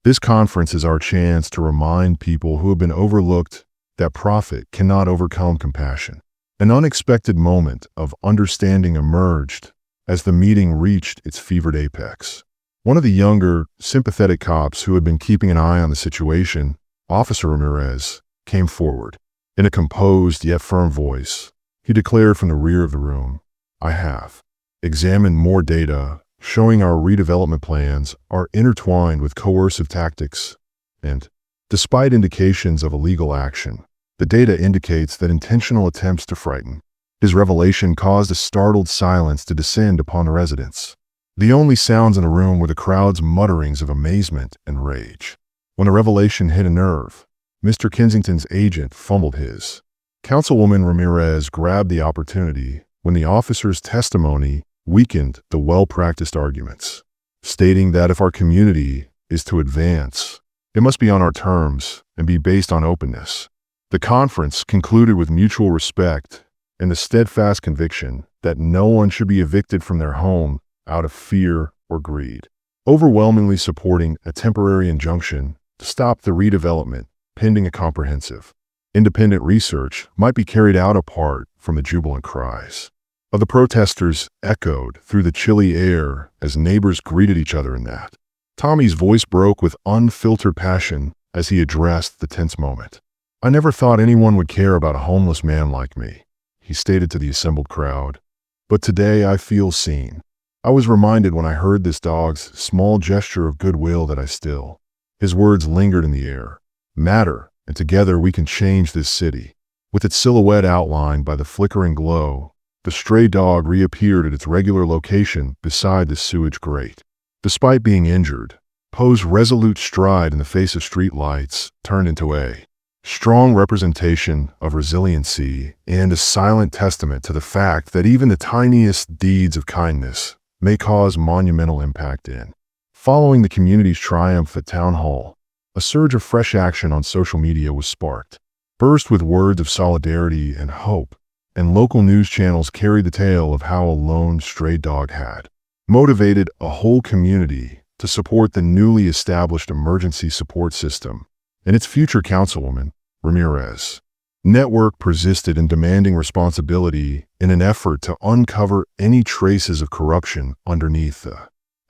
This conference is our chance to remind people who have been overlooked that profit cannot overcome compassion." An unexpected moment of understanding emerged as the meeting reached its fevered apex. One of the younger, sympathetic cops who had been keeping an eye on the situation, Officer Ramirez, came forward. In a composed yet firm voice, he declared from the rear of the room, "I have examined more data showing our redevelopment plans are intertwined with coercive tactics, and, despite indications of illegal action, the data indicates that intentional attempts to frighten." His revelation caused a startled silence to descend upon the residents. The only sounds in the room were the crowd's mutterings of amazement and rage. When the revelation hit a nerve, Mr. Kensington's agent fumbled his. Councilwoman Ramirez grabbed the opportunity when the officer's testimony weakened the well-practiced arguments, stating that if our community is to advance, it must be on our terms and be based on openness. The conference concluded with mutual respect and the steadfast conviction that no one should be evicted from their home out of fear or greed, overwhelmingly supporting a temporary injunction to stop the redevelopment pending a comprehensive, independent research might be carried out. Apart from the jubilant cries of the protesters echoed through the chilly air as neighbors greeted each other in that. Tommy's voice broke with unfiltered passion as he addressed the tense moment. "I never thought anyone would care about a homeless man like me," he stated to the assembled crowd. "But today I feel seen. I was reminded when I heard this dog's small gesture of goodwill that I still." His words lingered in the air. "Matter, and together we can change this city." With its silhouette outlined by the flickering glow, the stray dog reappeared at its regular location beside the sewage grate. Despite being injured, Poe's resolute stride in the face of street lights turned into a strong representation of resiliency and a silent testament to the fact that even the tiniest deeds of kindness may cause monumental impact in. Following the community's triumph at Town Hall, a surge of fresh action on social media was sparked. burst with words of solidarity and hope, and local news channels carried the tale of how a lone stray dog had motivated a whole community to support the newly established emergency support system and its future councilwoman, Ramirez. Network persisted in demanding responsibility in an effort to uncover any traces of corruption underneath.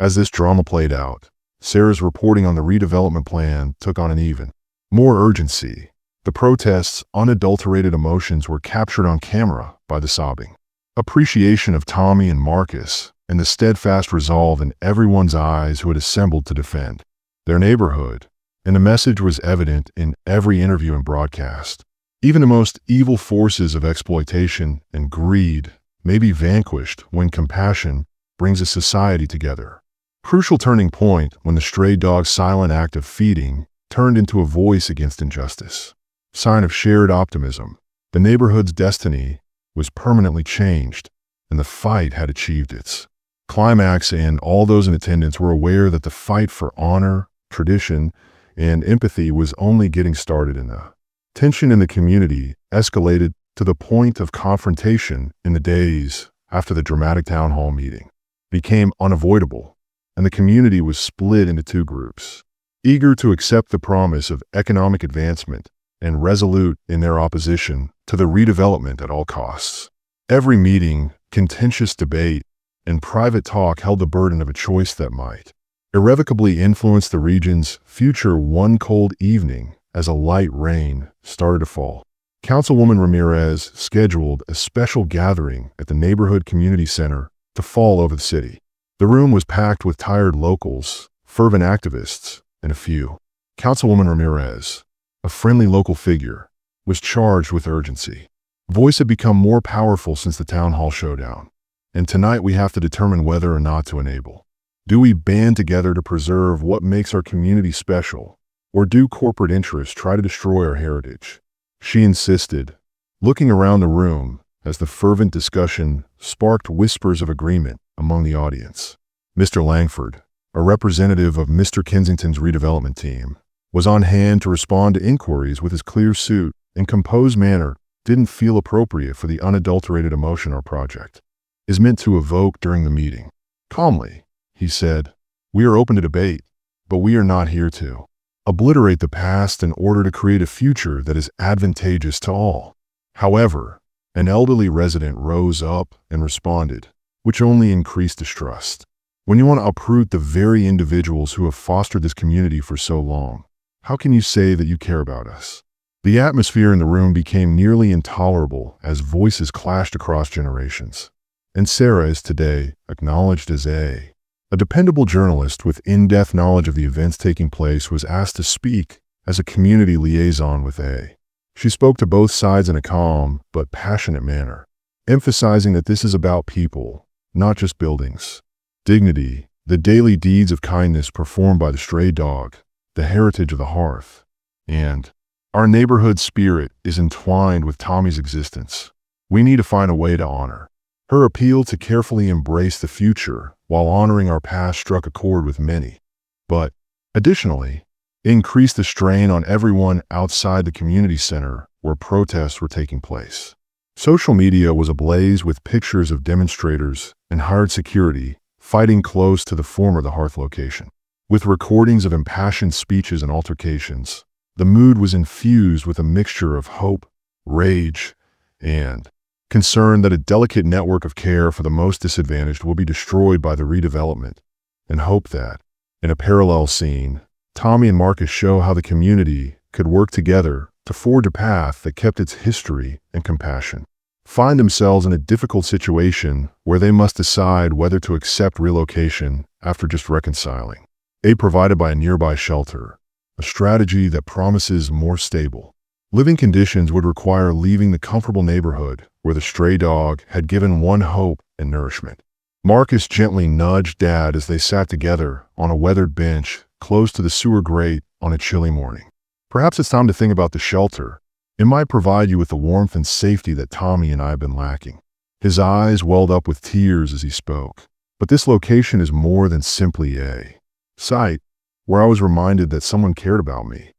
As this drama played out, Sarah's reporting on the redevelopment plan took on an even more urgency. The protest's unadulterated emotions were captured on camera by the sobbing appreciation of Tommy and Marcus and the steadfast resolve in everyone's eyes who had assembled to defend their neighborhood, and the message was evident in every interview and broadcast. Even the most evil forces of exploitation and greed may be vanquished when compassion brings a society together. Crucial turning point when the stray dog's silent act of feeding turned into a voice against injustice. Sign of shared optimism. The neighborhood's destiny was permanently changed, and the fight had achieved its climax, and all those in attendance were aware that the fight for honor, tradition, and empathy was only getting started. Tension in the community escalated to the point of confrontation in the days after the dramatic town hall meeting became unavoidable, and the community was split into two groups, eager to accept the promise of economic advancement and resolute in their opposition to the redevelopment at all costs. Every meeting, contentious debate, and private talk held the burden of a choice that might irrevocably influence the region's future. One cold evening, as a light rain started to fall, Councilwoman Ramirez scheduled a special gathering at the neighborhood community center to fall over the city. The room was packed with tired locals, fervent activists, and a few. Councilwoman Ramirez, a friendly local figure, was charged with urgency. Voice had become more powerful since the town hall showdown, and tonight we have to determine whether or not to enable. Do we band together to preserve what makes our community special, or do corporate interests try to destroy our heritage? She insisted, looking around the room as the fervent discussion sparked whispers of agreement among the audience. Mr. Langford, a representative of Mr. Kensington's redevelopment team, was on hand to respond to inquiries with his clear suit and composed manner. Didn't feel appropriate for the unadulterated emotion our project is meant to evoke during the meeting. Calmly, he said, "We are open to debate, but we are not here to obliterate the past in order to create a future that is advantageous to all." However, an elderly resident rose up and responded, which only increased distrust. When you want to uproot the very individuals who have fostered this community for so long, how can you say that you care about us? The atmosphere in the room became nearly intolerable as voices clashed across generations. And Sarah is today acknowledged as a dependable journalist with in-depth knowledge of the events taking place, was asked to speak as a community liaison with A. She spoke to both sides in a calm but passionate manner, emphasizing that this is about people, not just buildings. Dignity, the daily deeds of kindness performed by the stray dog, the heritage of the hearth, and our neighborhood spirit is entwined with Tommy's existence. We need to find a way to honor. Her appeal to carefully embrace the future while honoring our past struck a chord with many, but additionally, increased the strain on everyone outside the community center where protests were taking place. Social media was ablaze with pictures of demonstrators and hired security fighting close to the former The Hearth location. With recordings of impassioned speeches and altercations, the mood was infused with a mixture of hope, rage, and concern that a delicate network of care for the most disadvantaged will be destroyed by the redevelopment, and hope that, in a parallel scene, Tommy and Marcus show how the community could work together to forge a path that kept its history and compassion. Find themselves in a difficult situation where they must decide whether to accept relocation after just reconciling. A provided by a nearby shelter, a strategy that promises more stable living conditions would require leaving the comfortable neighborhood where the stray dog had given one hope and nourishment. Marcus gently nudged Dad as they sat together on a weathered bench close to the sewer grate on a chilly morning. "Perhaps it's time to think about the shelter. It might provide you with the warmth and safety that Tommy and I have been lacking." His eyes welled up with tears as he spoke. "But this location is more than simply a site where I was reminded that someone cared about me.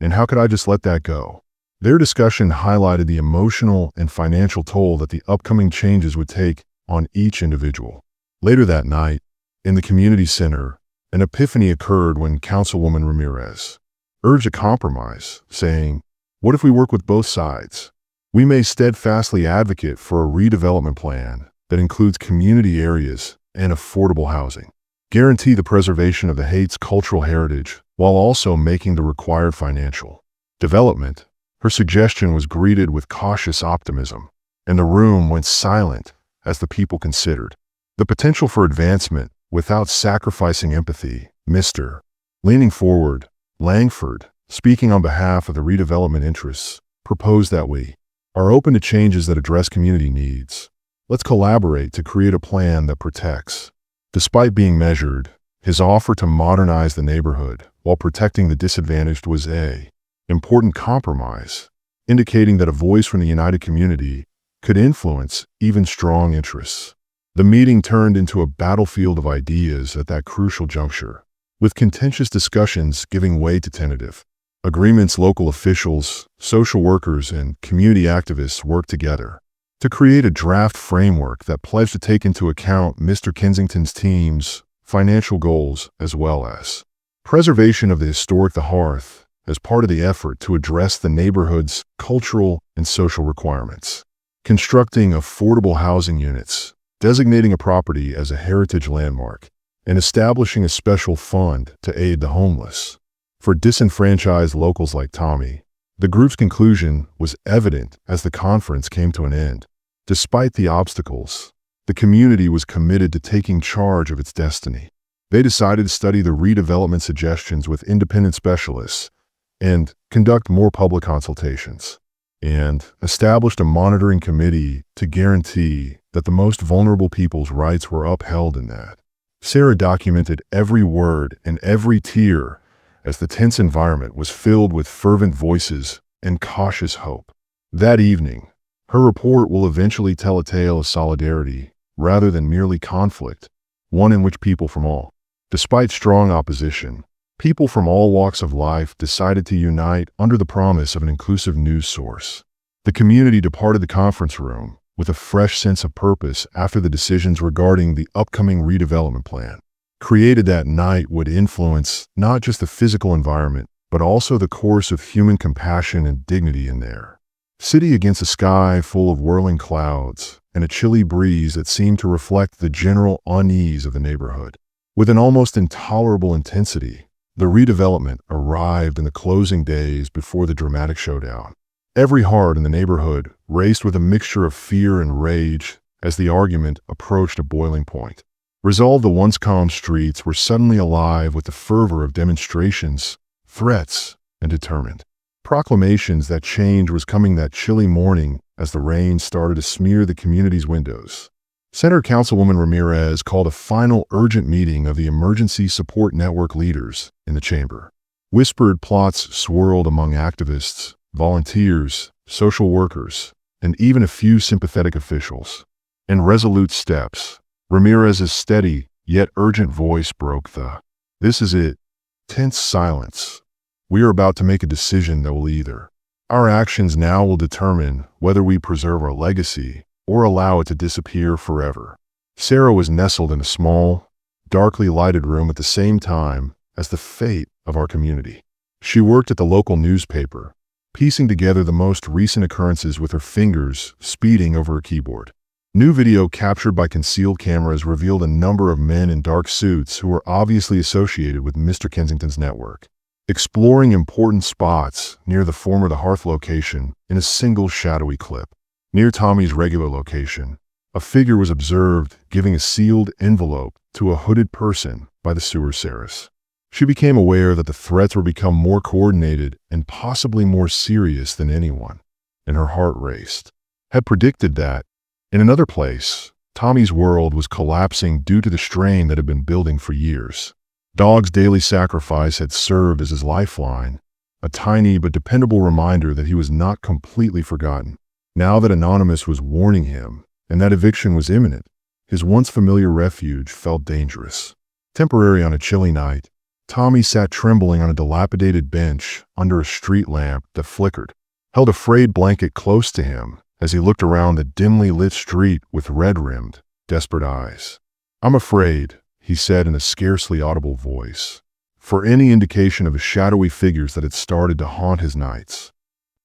And how could I just let that go?" Their discussion highlighted the emotional and financial toll that the upcoming changes would take on each individual. Later that night, in the community center, an epiphany occurred when Councilwoman Ramirez urged a compromise, saying, "What if we work with both sides? We may steadfastly advocate for a redevelopment plan that includes community areas and affordable housing, guarantee the preservation of the Haiti's cultural heritage while also making the required financial development." Her suggestion was greeted with cautious optimism, and the room went silent as the people considered the potential for advancement without sacrificing empathy. Mr. Leaning forward, Langford, speaking on behalf of the redevelopment interests, proposed that we are open to changes that address community needs. Let's collaborate to create a plan that protects. Despite being measured, his offer to modernize the neighborhood while protecting the disadvantaged was an important compromise, indicating that a voice from the united community could influence even strong interests. The meeting turned into a battlefield of ideas at that crucial juncture, with contentious discussions giving way to tentative agreements. Local officials, social workers, and community activists worked together to create a draft framework that pledged to take into account Mr. Kensington's team's financial goals as well as preservation of the historic The Hearth as part of the effort to address the neighborhood's cultural and social requirements. Constructing affordable housing units, designating a property as a heritage landmark, and establishing a special fund to aid the homeless. For disenfranchised locals like Tommy, the group's conclusion was evident as the conference came to an end. Despite the obstacles, the community was committed to taking charge of its destiny. They decided to study the redevelopment suggestions with independent specialists and conduct more public consultations, and established a monitoring committee to guarantee that the most vulnerable people's rights were upheld in that. Sarah documented every word and every tear as the tense environment was filled with fervent voices and cautious hope. That evening, her report will eventually tell a tale of solidarity rather than merely conflict, one in which people from all, despite strong opposition, people from all walks of life decided to unite under the promise of an inclusive news source. The community departed the conference room with a fresh sense of purpose after the decisions regarding the upcoming redevelopment plan created that night would influence not just the physical environment, but also the course of human compassion and dignity in there. City against a sky full of whirling clouds and a chilly breeze that seemed to reflect the general unease of the neighborhood. With an almost intolerable intensity, the redevelopment arrived in the closing days before the dramatic showdown. Every heart in the neighborhood raced with a mixture of fear and rage as the argument approached a boiling point. Resolved, the once calm streets were suddenly alive with the fervor of demonstrations, threats, and determined proclamations that change was coming that chilly morning as the rain started to smear the community's windows. Center Councilwoman Ramirez called a final urgent meeting of the Emergency Support Network leaders in the chamber. Whispered plots swirled among activists, volunteers, social workers, and even a few sympathetic officials. In resolute steps, Ramirez's steady yet urgent voice broke the "This is it" tense silence. We are about to make a decision that will either our actions now will determine whether we preserve our legacy or allow it to disappear forever. Sarah was nestled in a small, darkly lighted room at the same time as the fate of our community. She worked at the local newspaper, piecing together the most recent occurrences with her fingers speeding over a keyboard. New video captured by concealed cameras revealed a number of men in dark suits who were obviously associated with Mr. Kensington's network, exploring important spots near the former The Hearth location in a single shadowy clip. Near Tommy's regular location, a figure was observed giving a sealed envelope to a hooded person by the sewer Saris. She became aware that the threats were become more coordinated and possibly more serious than anyone, and her heart raced. Had predicted that, in another place, Tommy's world was collapsing due to the strain that had been building for years. Dog's daily sacrifice had served as his lifeline, a tiny but dependable reminder that he was not completely forgotten. Now that Anonymous was warning him, and that eviction was imminent, his once familiar refuge felt dangerous. Temporary on a chilly night, Tommy sat trembling on a dilapidated bench under a street lamp that flickered. held a frayed blanket close to him as he looked around the dimly lit street with red-rimmed, desperate eyes. "I'm afraid," he said in a scarcely audible voice, for any indication of the shadowy figures that had started to haunt his nights.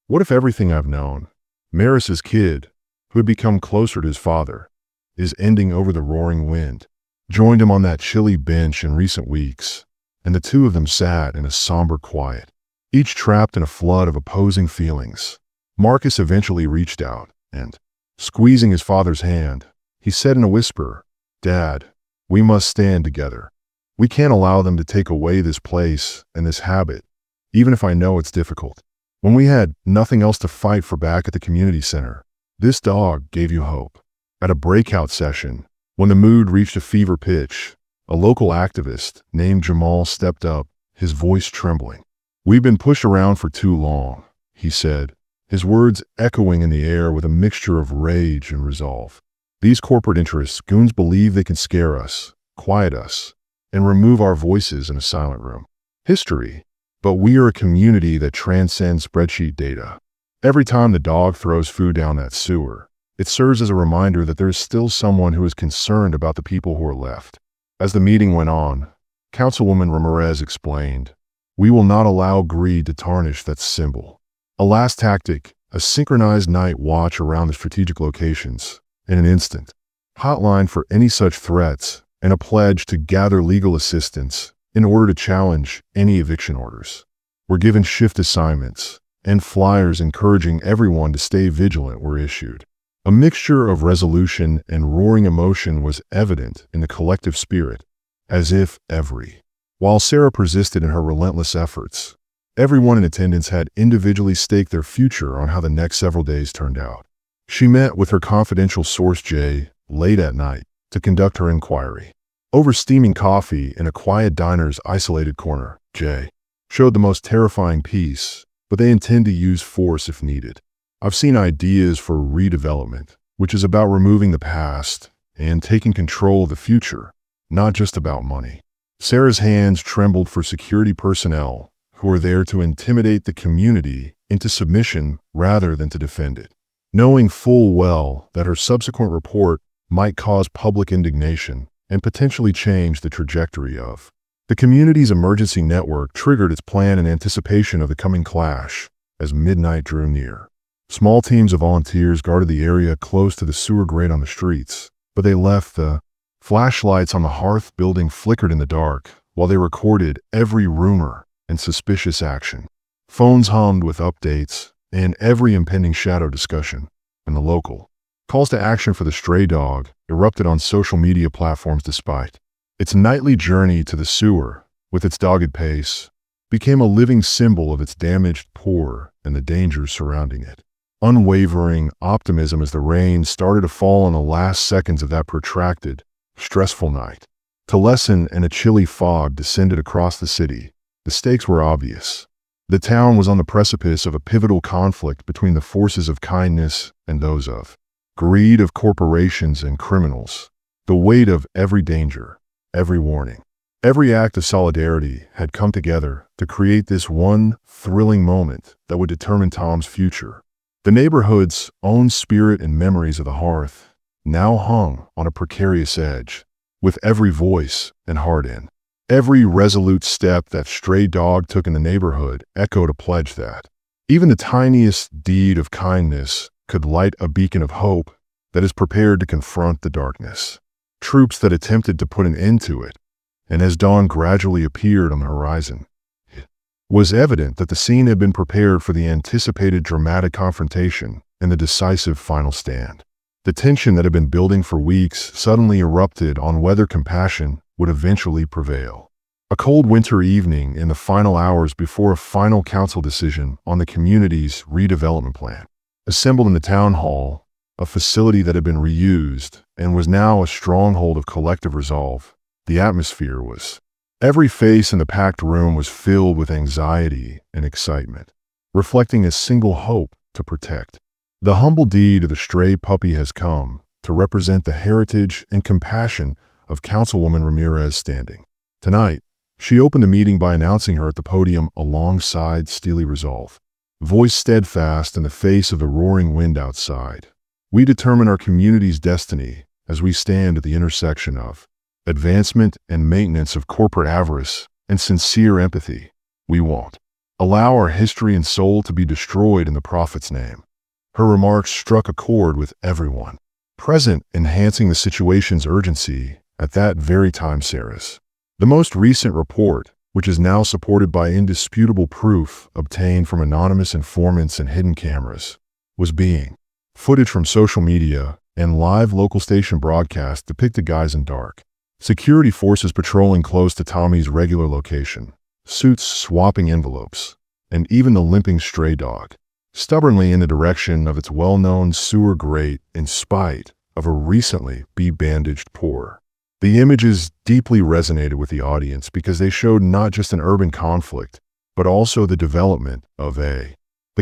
What if everything I've known, Maris's kid, who had become closer to his father, is ending over the roaring wind? Joined him on that chilly bench in recent weeks, and the two of them sat in a somber quiet, each trapped in a flood of opposing feelings. Marcus eventually reached out, and, squeezing his father's hand, he said in a whisper, "Dad, we must stand together. We can't allow them to take away this place and this habit, even if I know it's difficult." When we had nothing else to fight for back at the community center, this dog gave you hope. At a breakout session, when the mood reached a fever pitch, a local activist named Jamal stepped up, his voice trembling. "We've been pushed around for too long," he said, his words echoing in the air with a mixture of rage and resolve. "These corporate interests, goons believe they can scare us, quiet us, and remove our voices in a silent room. History. But we are a community that transcends spreadsheet data. Every time the dog throws food down that sewer, it serves as a reminder that there is still someone who is concerned about the people who are left." As the meeting went on, Councilwoman Ramirez explained, "We will not allow greed to tarnish that symbol. A last tactic, a synchronized night watch around the strategic locations, in an instant, hotline for any such threats, and a pledge to gather legal assistance in order to challenge any eviction orders. We're given shift assignments, and flyers encouraging everyone to stay vigilant were issued." A mixture of resolution and roaring emotion was evident in the collective spirit, as if while Sarah persisted in her relentless efforts, everyone in attendance had individually staked their future on how the next several days turned out. She met with her confidential source Jay late at night to conduct her inquiry. Over steaming coffee in a quiet diner's isolated corner, Jay showed the most terrifying piece, but they intend to use force if needed. "I've seen ideas for redevelopment, which is about removing the past and taking control of the future, not just about money." Sarah's hands trembled for security personnel who were there to intimidate the community into submission rather than to defend it. Knowing full well that her subsequent report might cause public indignation and potentially change the trajectory of the community's emergency network, triggered its plan in anticipation of the coming clash as midnight drew near. Small teams of volunteers guarded the area close to the sewer grate on the streets, but they left the flashlights on the hearth building flickered in the dark while they recorded every rumor and suspicious action. Phones hummed with updates and every impending shadow discussion, and the local calls to action for the stray dog erupted on social media platforms. Despite its nightly journey to the sewer, with its dogged pace, became a living symbol of its damaged poor and the dangers surrounding it. Unwavering optimism as the rain started to fall in the last seconds of that protracted, stressful night. To lessen and a chilly fog descended across the city. The stakes were obvious. The town was on the precipice of a pivotal conflict between the forces of kindness and those of greed, of corporations and criminals. The weight of every danger, every warning, every act of solidarity had come together to create this one thrilling moment that would determine Tom's future. The neighborhood's own spirit and memories of the hearth now hung on a precarious edge, with every voice and heart in. Every resolute step that stray dog took in the neighborhood echoed a pledge that even the tiniest deed of kindness could light a beacon of hope that is prepared to confront the darkness. Troops that attempted to put an end to it, and as dawn gradually appeared on the horizon, it was evident that the scene had been prepared for the anticipated dramatic confrontation and the decisive final stand. The tension that had been building for weeks suddenly erupted on whether compassion would eventually prevail. A cold winter evening in the final hours before a final council decision on the community's redevelopment plan. Assembled in the town hall, a facility that had been reused and was now a stronghold of collective resolve, the atmosphere was. Every face in the packed room was filled with anxiety and excitement, reflecting a single hope to protect. The humble deed of the stray puppy has come to represent the heritage and compassion of Councilwoman Ramirez standing. Tonight, she opened the meeting by announcing her at the podium alongside Steely Resolve. voice steadfast in the face of the roaring wind outside. We determine our community's destiny as we stand at the intersection of advancement and maintenance of corporate avarice and sincere empathy. We won't allow our history and soul to be destroyed in the prophet's name. Her remarks struck a chord with everyone present, enhancing the situation's urgency at that very time. Sarah's the most recent report, which is now supported by indisputable proof obtained from anonymous informants and hidden cameras, was being footage from social media and live local station broadcasts depicted guys in dark security forces patrolling close to Tommy's regular location, suits swapping envelopes, and even the limping stray dog stubbornly in the direction of its well-known sewer grate in spite of a recently bandaged paw. The images deeply resonated with the audience because they showed not just an urban conflict, but also the development of the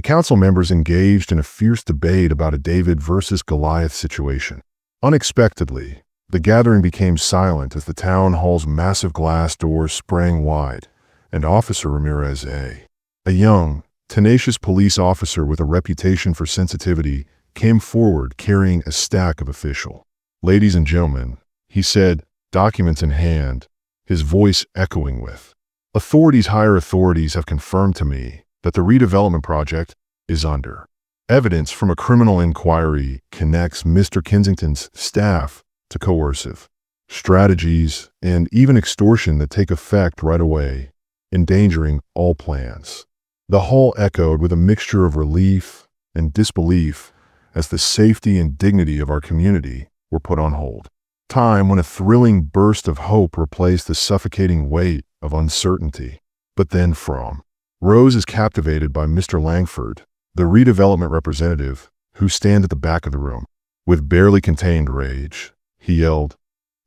council members engaged in a fierce debate about a David versus Goliath situation. Unexpectedly, the gathering became silent as the town hall's massive glass doors sprang wide, and Officer Ramirez, a young, tenacious police officer with a reputation for sensitivity, came forward carrying a stack of official. "Ladies and gentlemen," he said, documents in hand, his voice echoing with higher authorities have confirmed to me that the redevelopment project is under. Evidence from a criminal inquiry connects Mr. Kensington's staff to coercive strategies and even extortion that take effect right away, endangering all plans. The hall echoed with a mixture of relief and disbelief as the safety and dignity of our community were put on hold. Time when a thrilling burst of hope replaced the suffocating weight of uncertainty. But then Rose is captivated by Mr. Langford, the redevelopment representative, who stands at the back of the room. With barely contained rage, he yelled,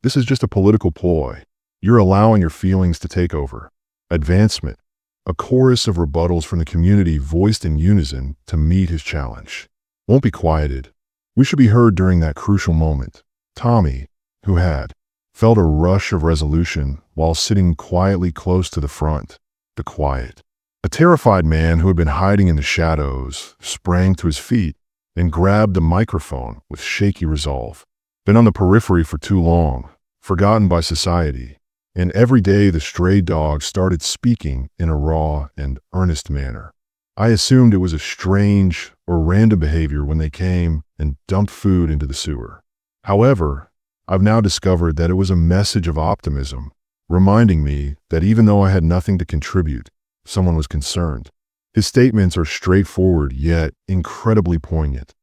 "This is just a political ploy. You're allowing your feelings to take over." Advancement. A chorus of rebuttals from the community voiced in unison to meet his challenge. Won't be quieted. We should be heard during that crucial moment. Tommy, who had felt a rush of resolution while sitting quietly close to the front, the quiet. A terrified man who had been hiding in the shadows sprang to his feet and grabbed the microphone with shaky resolve. Been on the periphery for too long, forgotten by society, and every day the stray dog started speaking in a raw and earnest manner. I assumed it was a strange or random behavior when they came and dumped food into the sewer. However, I've now discovered that it was a message of optimism, reminding me that even though I had nothing to contribute, someone was concerned. His statements are straightforward yet incredibly poignant.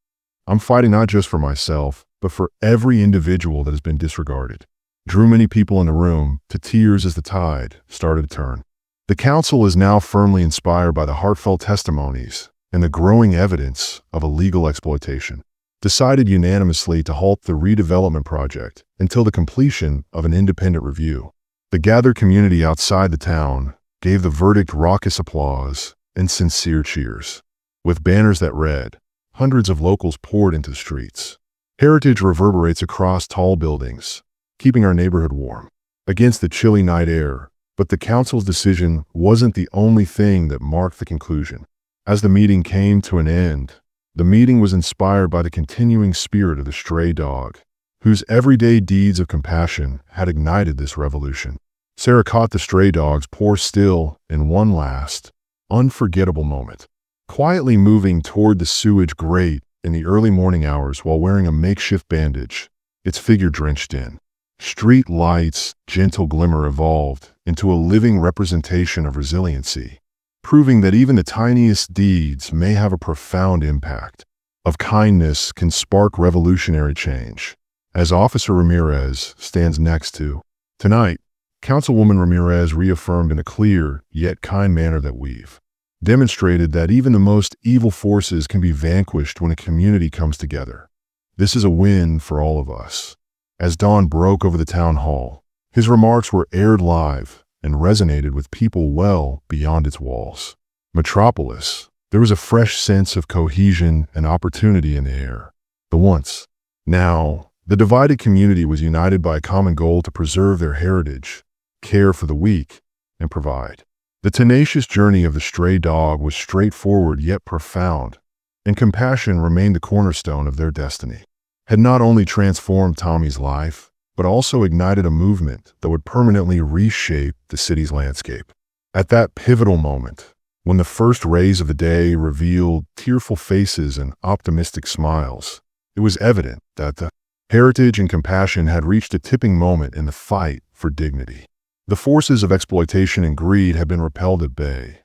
I'm fighting not just for myself, but for every individual that has been disregarded. Drew many people in the room to tears as the tide started to turn. The council is now firmly inspired by the heartfelt testimonies and the growing evidence of illegal exploitation. Decided unanimously to halt the redevelopment project until the completion of an independent review. The gathered community outside the town gave the verdict raucous applause and sincere cheers. With banners that read, hundreds of locals poured into the streets. Heritage reverberates across tall buildings, keeping our neighborhood warm against the chilly night air. But the council's decision wasn't the only thing that marked the conclusion. As the meeting came to an end, the meeting was inspired by the continuing spirit of the stray dog, whose everyday deeds of compassion had ignited this revolution. Sarah caught the stray dog's paw still in one last, unforgettable moment, quietly moving toward the sewage grate in the early morning hours while wearing a makeshift bandage, its figure drenched in street lights. Gentle glimmer evolved into a living representation of resiliency, proving that even the tiniest deeds may have a profound impact. Of kindness can spark revolutionary change. As Officer Ramirez stands next to tonight, Councilwoman Ramirez reaffirmed in a clear yet kind manner that we've demonstrated that even the most evil forces can be vanquished when a community comes together. This is a win for all of us. As dawn broke over the town hall, his remarks were aired live and resonated with people well beyond its walls. Metropolis, there was a fresh sense of cohesion and opportunity in the air. The once, now, the divided community was united by a common goal to preserve their heritage, care for the weak, and provide The tenacious journey of the stray dog was straightforward yet profound, and compassion remained the cornerstone of their destiny. Had not only transformed Tommy's life, but also ignited a movement that would permanently reshape the city's landscape. At that pivotal moment, when the first rays of the day revealed tearful faces and optimistic smiles, it was evident that the heritage and compassion had reached a tipping moment in the fight for dignity. The forces of exploitation and greed had been repelled at bay,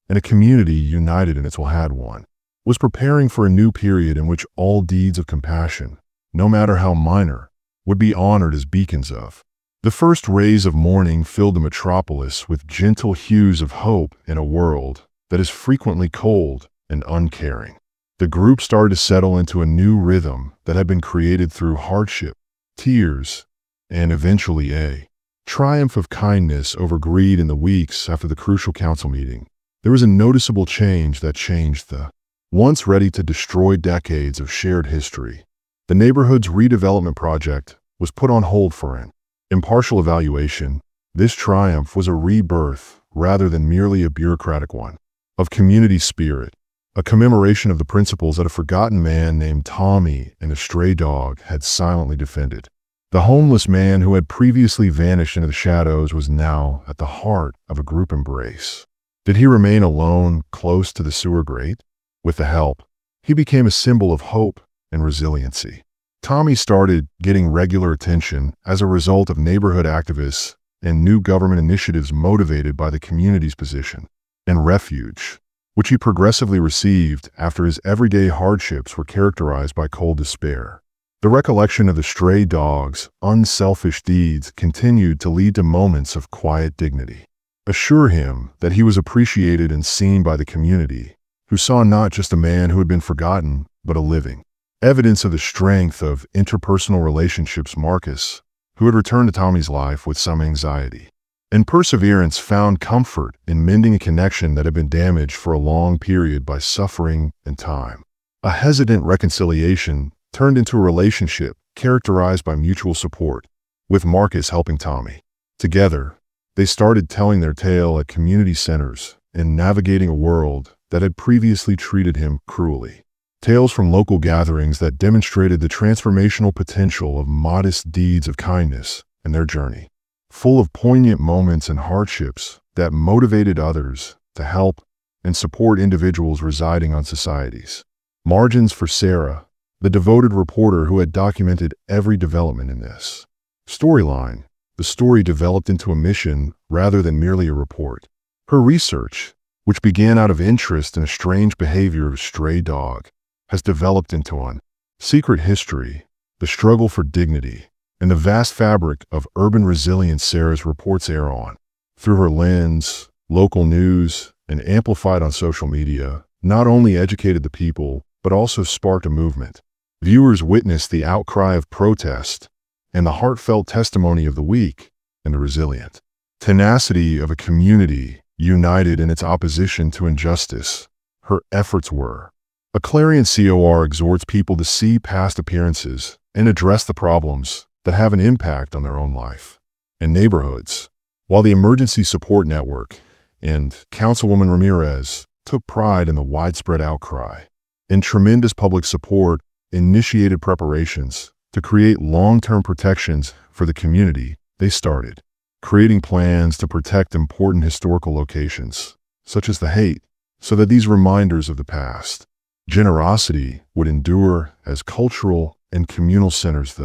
and a community united in its will had won, was preparing for a new period in which all deeds of compassion, no matter how minor, would be honored as beacons of. The first rays of morning filled the metropolis with gentle hues of hope in a world that is frequently cold and uncaring. The group started to settle into a new rhythm that had been created through hardship, tears, and eventually a triumph of kindness over greed. In the weeks after the crucial council meeting, there was a noticeable change that changed the once ready to destroy decades of shared history. The neighborhood's redevelopment project was put on hold for an impartial evaluation. This triumph was a rebirth, rather than merely a bureaucratic one, of community spirit, a commemoration of the principles that a forgotten man named Tommy and a stray dog had silently defended. The homeless man who had previously vanished into the shadows was now at the heart of a group embrace. Did he remain alone, close to the sewer grate? With the help, he became a symbol of hope and resiliency. Tommy started getting regular attention as a result of neighborhood activists and new government initiatives motivated by the community's position and refuge, which he progressively received after his everyday hardships were characterized by cold despair. The recollection of the stray dog's unselfish deeds continued to lead to moments of quiet dignity. Assure him that he was appreciated and seen by the community, who saw not just a man who had been forgotten, but a living evidence of the strength of interpersonal relationships. Marcus, who had returned to Tommy's life with some anxiety and perseverance, found comfort in mending a connection that had been damaged for a long period by suffering and time. A hesitant reconciliation turned into a relationship characterized by mutual support, with Marcus helping Tommy. Together, they started telling their tale at community centers and navigating a world that had previously treated him cruelly. Tales from local gatherings that demonstrated the transformational potential of modest deeds of kindness and their journey, full of poignant moments and hardships that motivated others to help and support individuals residing on society's margins. For Sarah, the devoted reporter who had documented every development in this storyline, the story developed into a mission rather than merely a report. Her research, which began out of interest in a strange behavior of a stray dog, has developed into a secret history, the struggle for dignity, and the vast fabric of urban resilience. Sarah's reports air on through her lens, local news, and amplified on social media, not only educated the people, but also sparked a movement. Viewers witnessed the outcry of protest and the heartfelt testimony of the weak and the resilient tenacity of a community united in its opposition to injustice. Her efforts were a clarion call exhorts people to see past appearances and address the problems that have an impact on their own life and neighborhoods. While the Emergency Support Network and Councilwoman Ramirez took pride in the widespread outcry and tremendous public support, initiated preparations to create long-term protections for the community. They started creating plans to protect important historical locations, such as the Haight, so that these reminders of the past generosity would endure as cultural and communal centers.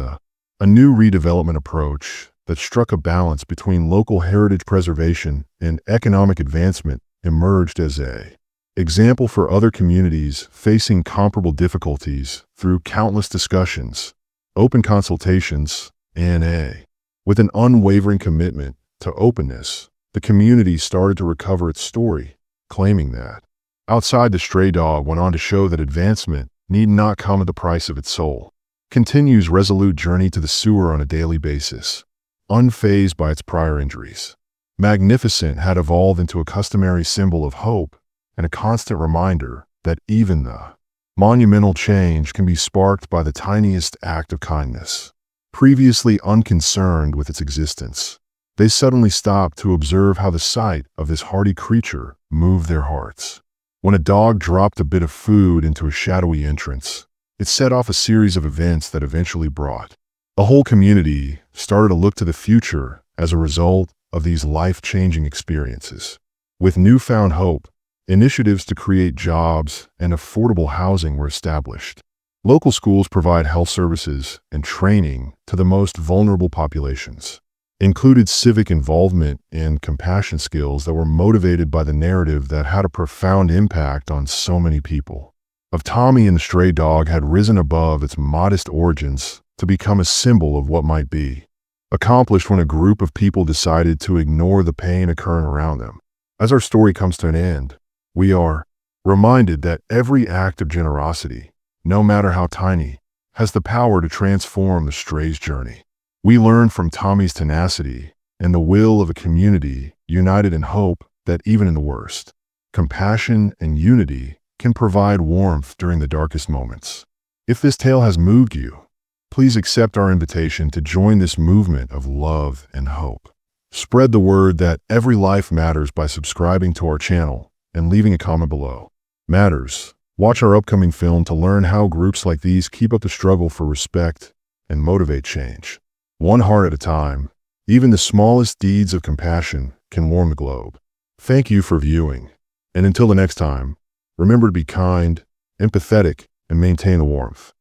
A new redevelopment approach that struck a balance between local heritage preservation and economic advancement emerged as an example for other communities facing comparable difficulties. Through countless discussions, open consultations, and with an unwavering commitment to openness, the community started to recover its story, claiming that Outside the Stray Dog went on to show that advancement need not come at the price of its soul. Continues resolute journey to the sewer on a daily basis, unfazed by its prior injuries. Magnificent had evolved into a customary symbol of hope and a constant reminder that even the monumental change can be sparked by the tiniest act of kindness. Previously unconcerned with its existence, They suddenly stopped to observe how the sight of this hardy creature moved their hearts. When a dog dropped a bit of food into a shadowy entrance, it set off a series of events that eventually brought the whole community started to look to the future as a result of these life-changing experiences. With newfound hope, initiatives to create jobs and affordable housing were established. Local schools provide health services and training to the most vulnerable populations. Included civic involvement and compassion skills that were motivated by the narrative that had a profound impact on so many people. Of Tommy and the stray dog had risen above its modest origins to become a symbol of what might be, accomplished when a group of people decided to ignore the pain occurring around them. As our story comes to an end, we are reminded that every act of generosity, no matter how tiny, has the power to transform the stray's journey. We learn from Tommy's tenacity and the will of a community united in hope that even in the worst, compassion and unity can provide warmth during the darkest moments. If this tale has moved you, please accept our invitation to join this movement of love and hope. Spread the word that every life matters by subscribing to our channel and leaving a comment below. Matters. Watch our upcoming film to learn how groups like these keep up the struggle for respect and motivate change. One heart at a time, even the smallest deeds of compassion can warm the globe. Thank you for viewing, and until the next time, remember to be kind, empathetic, and maintain the warmth.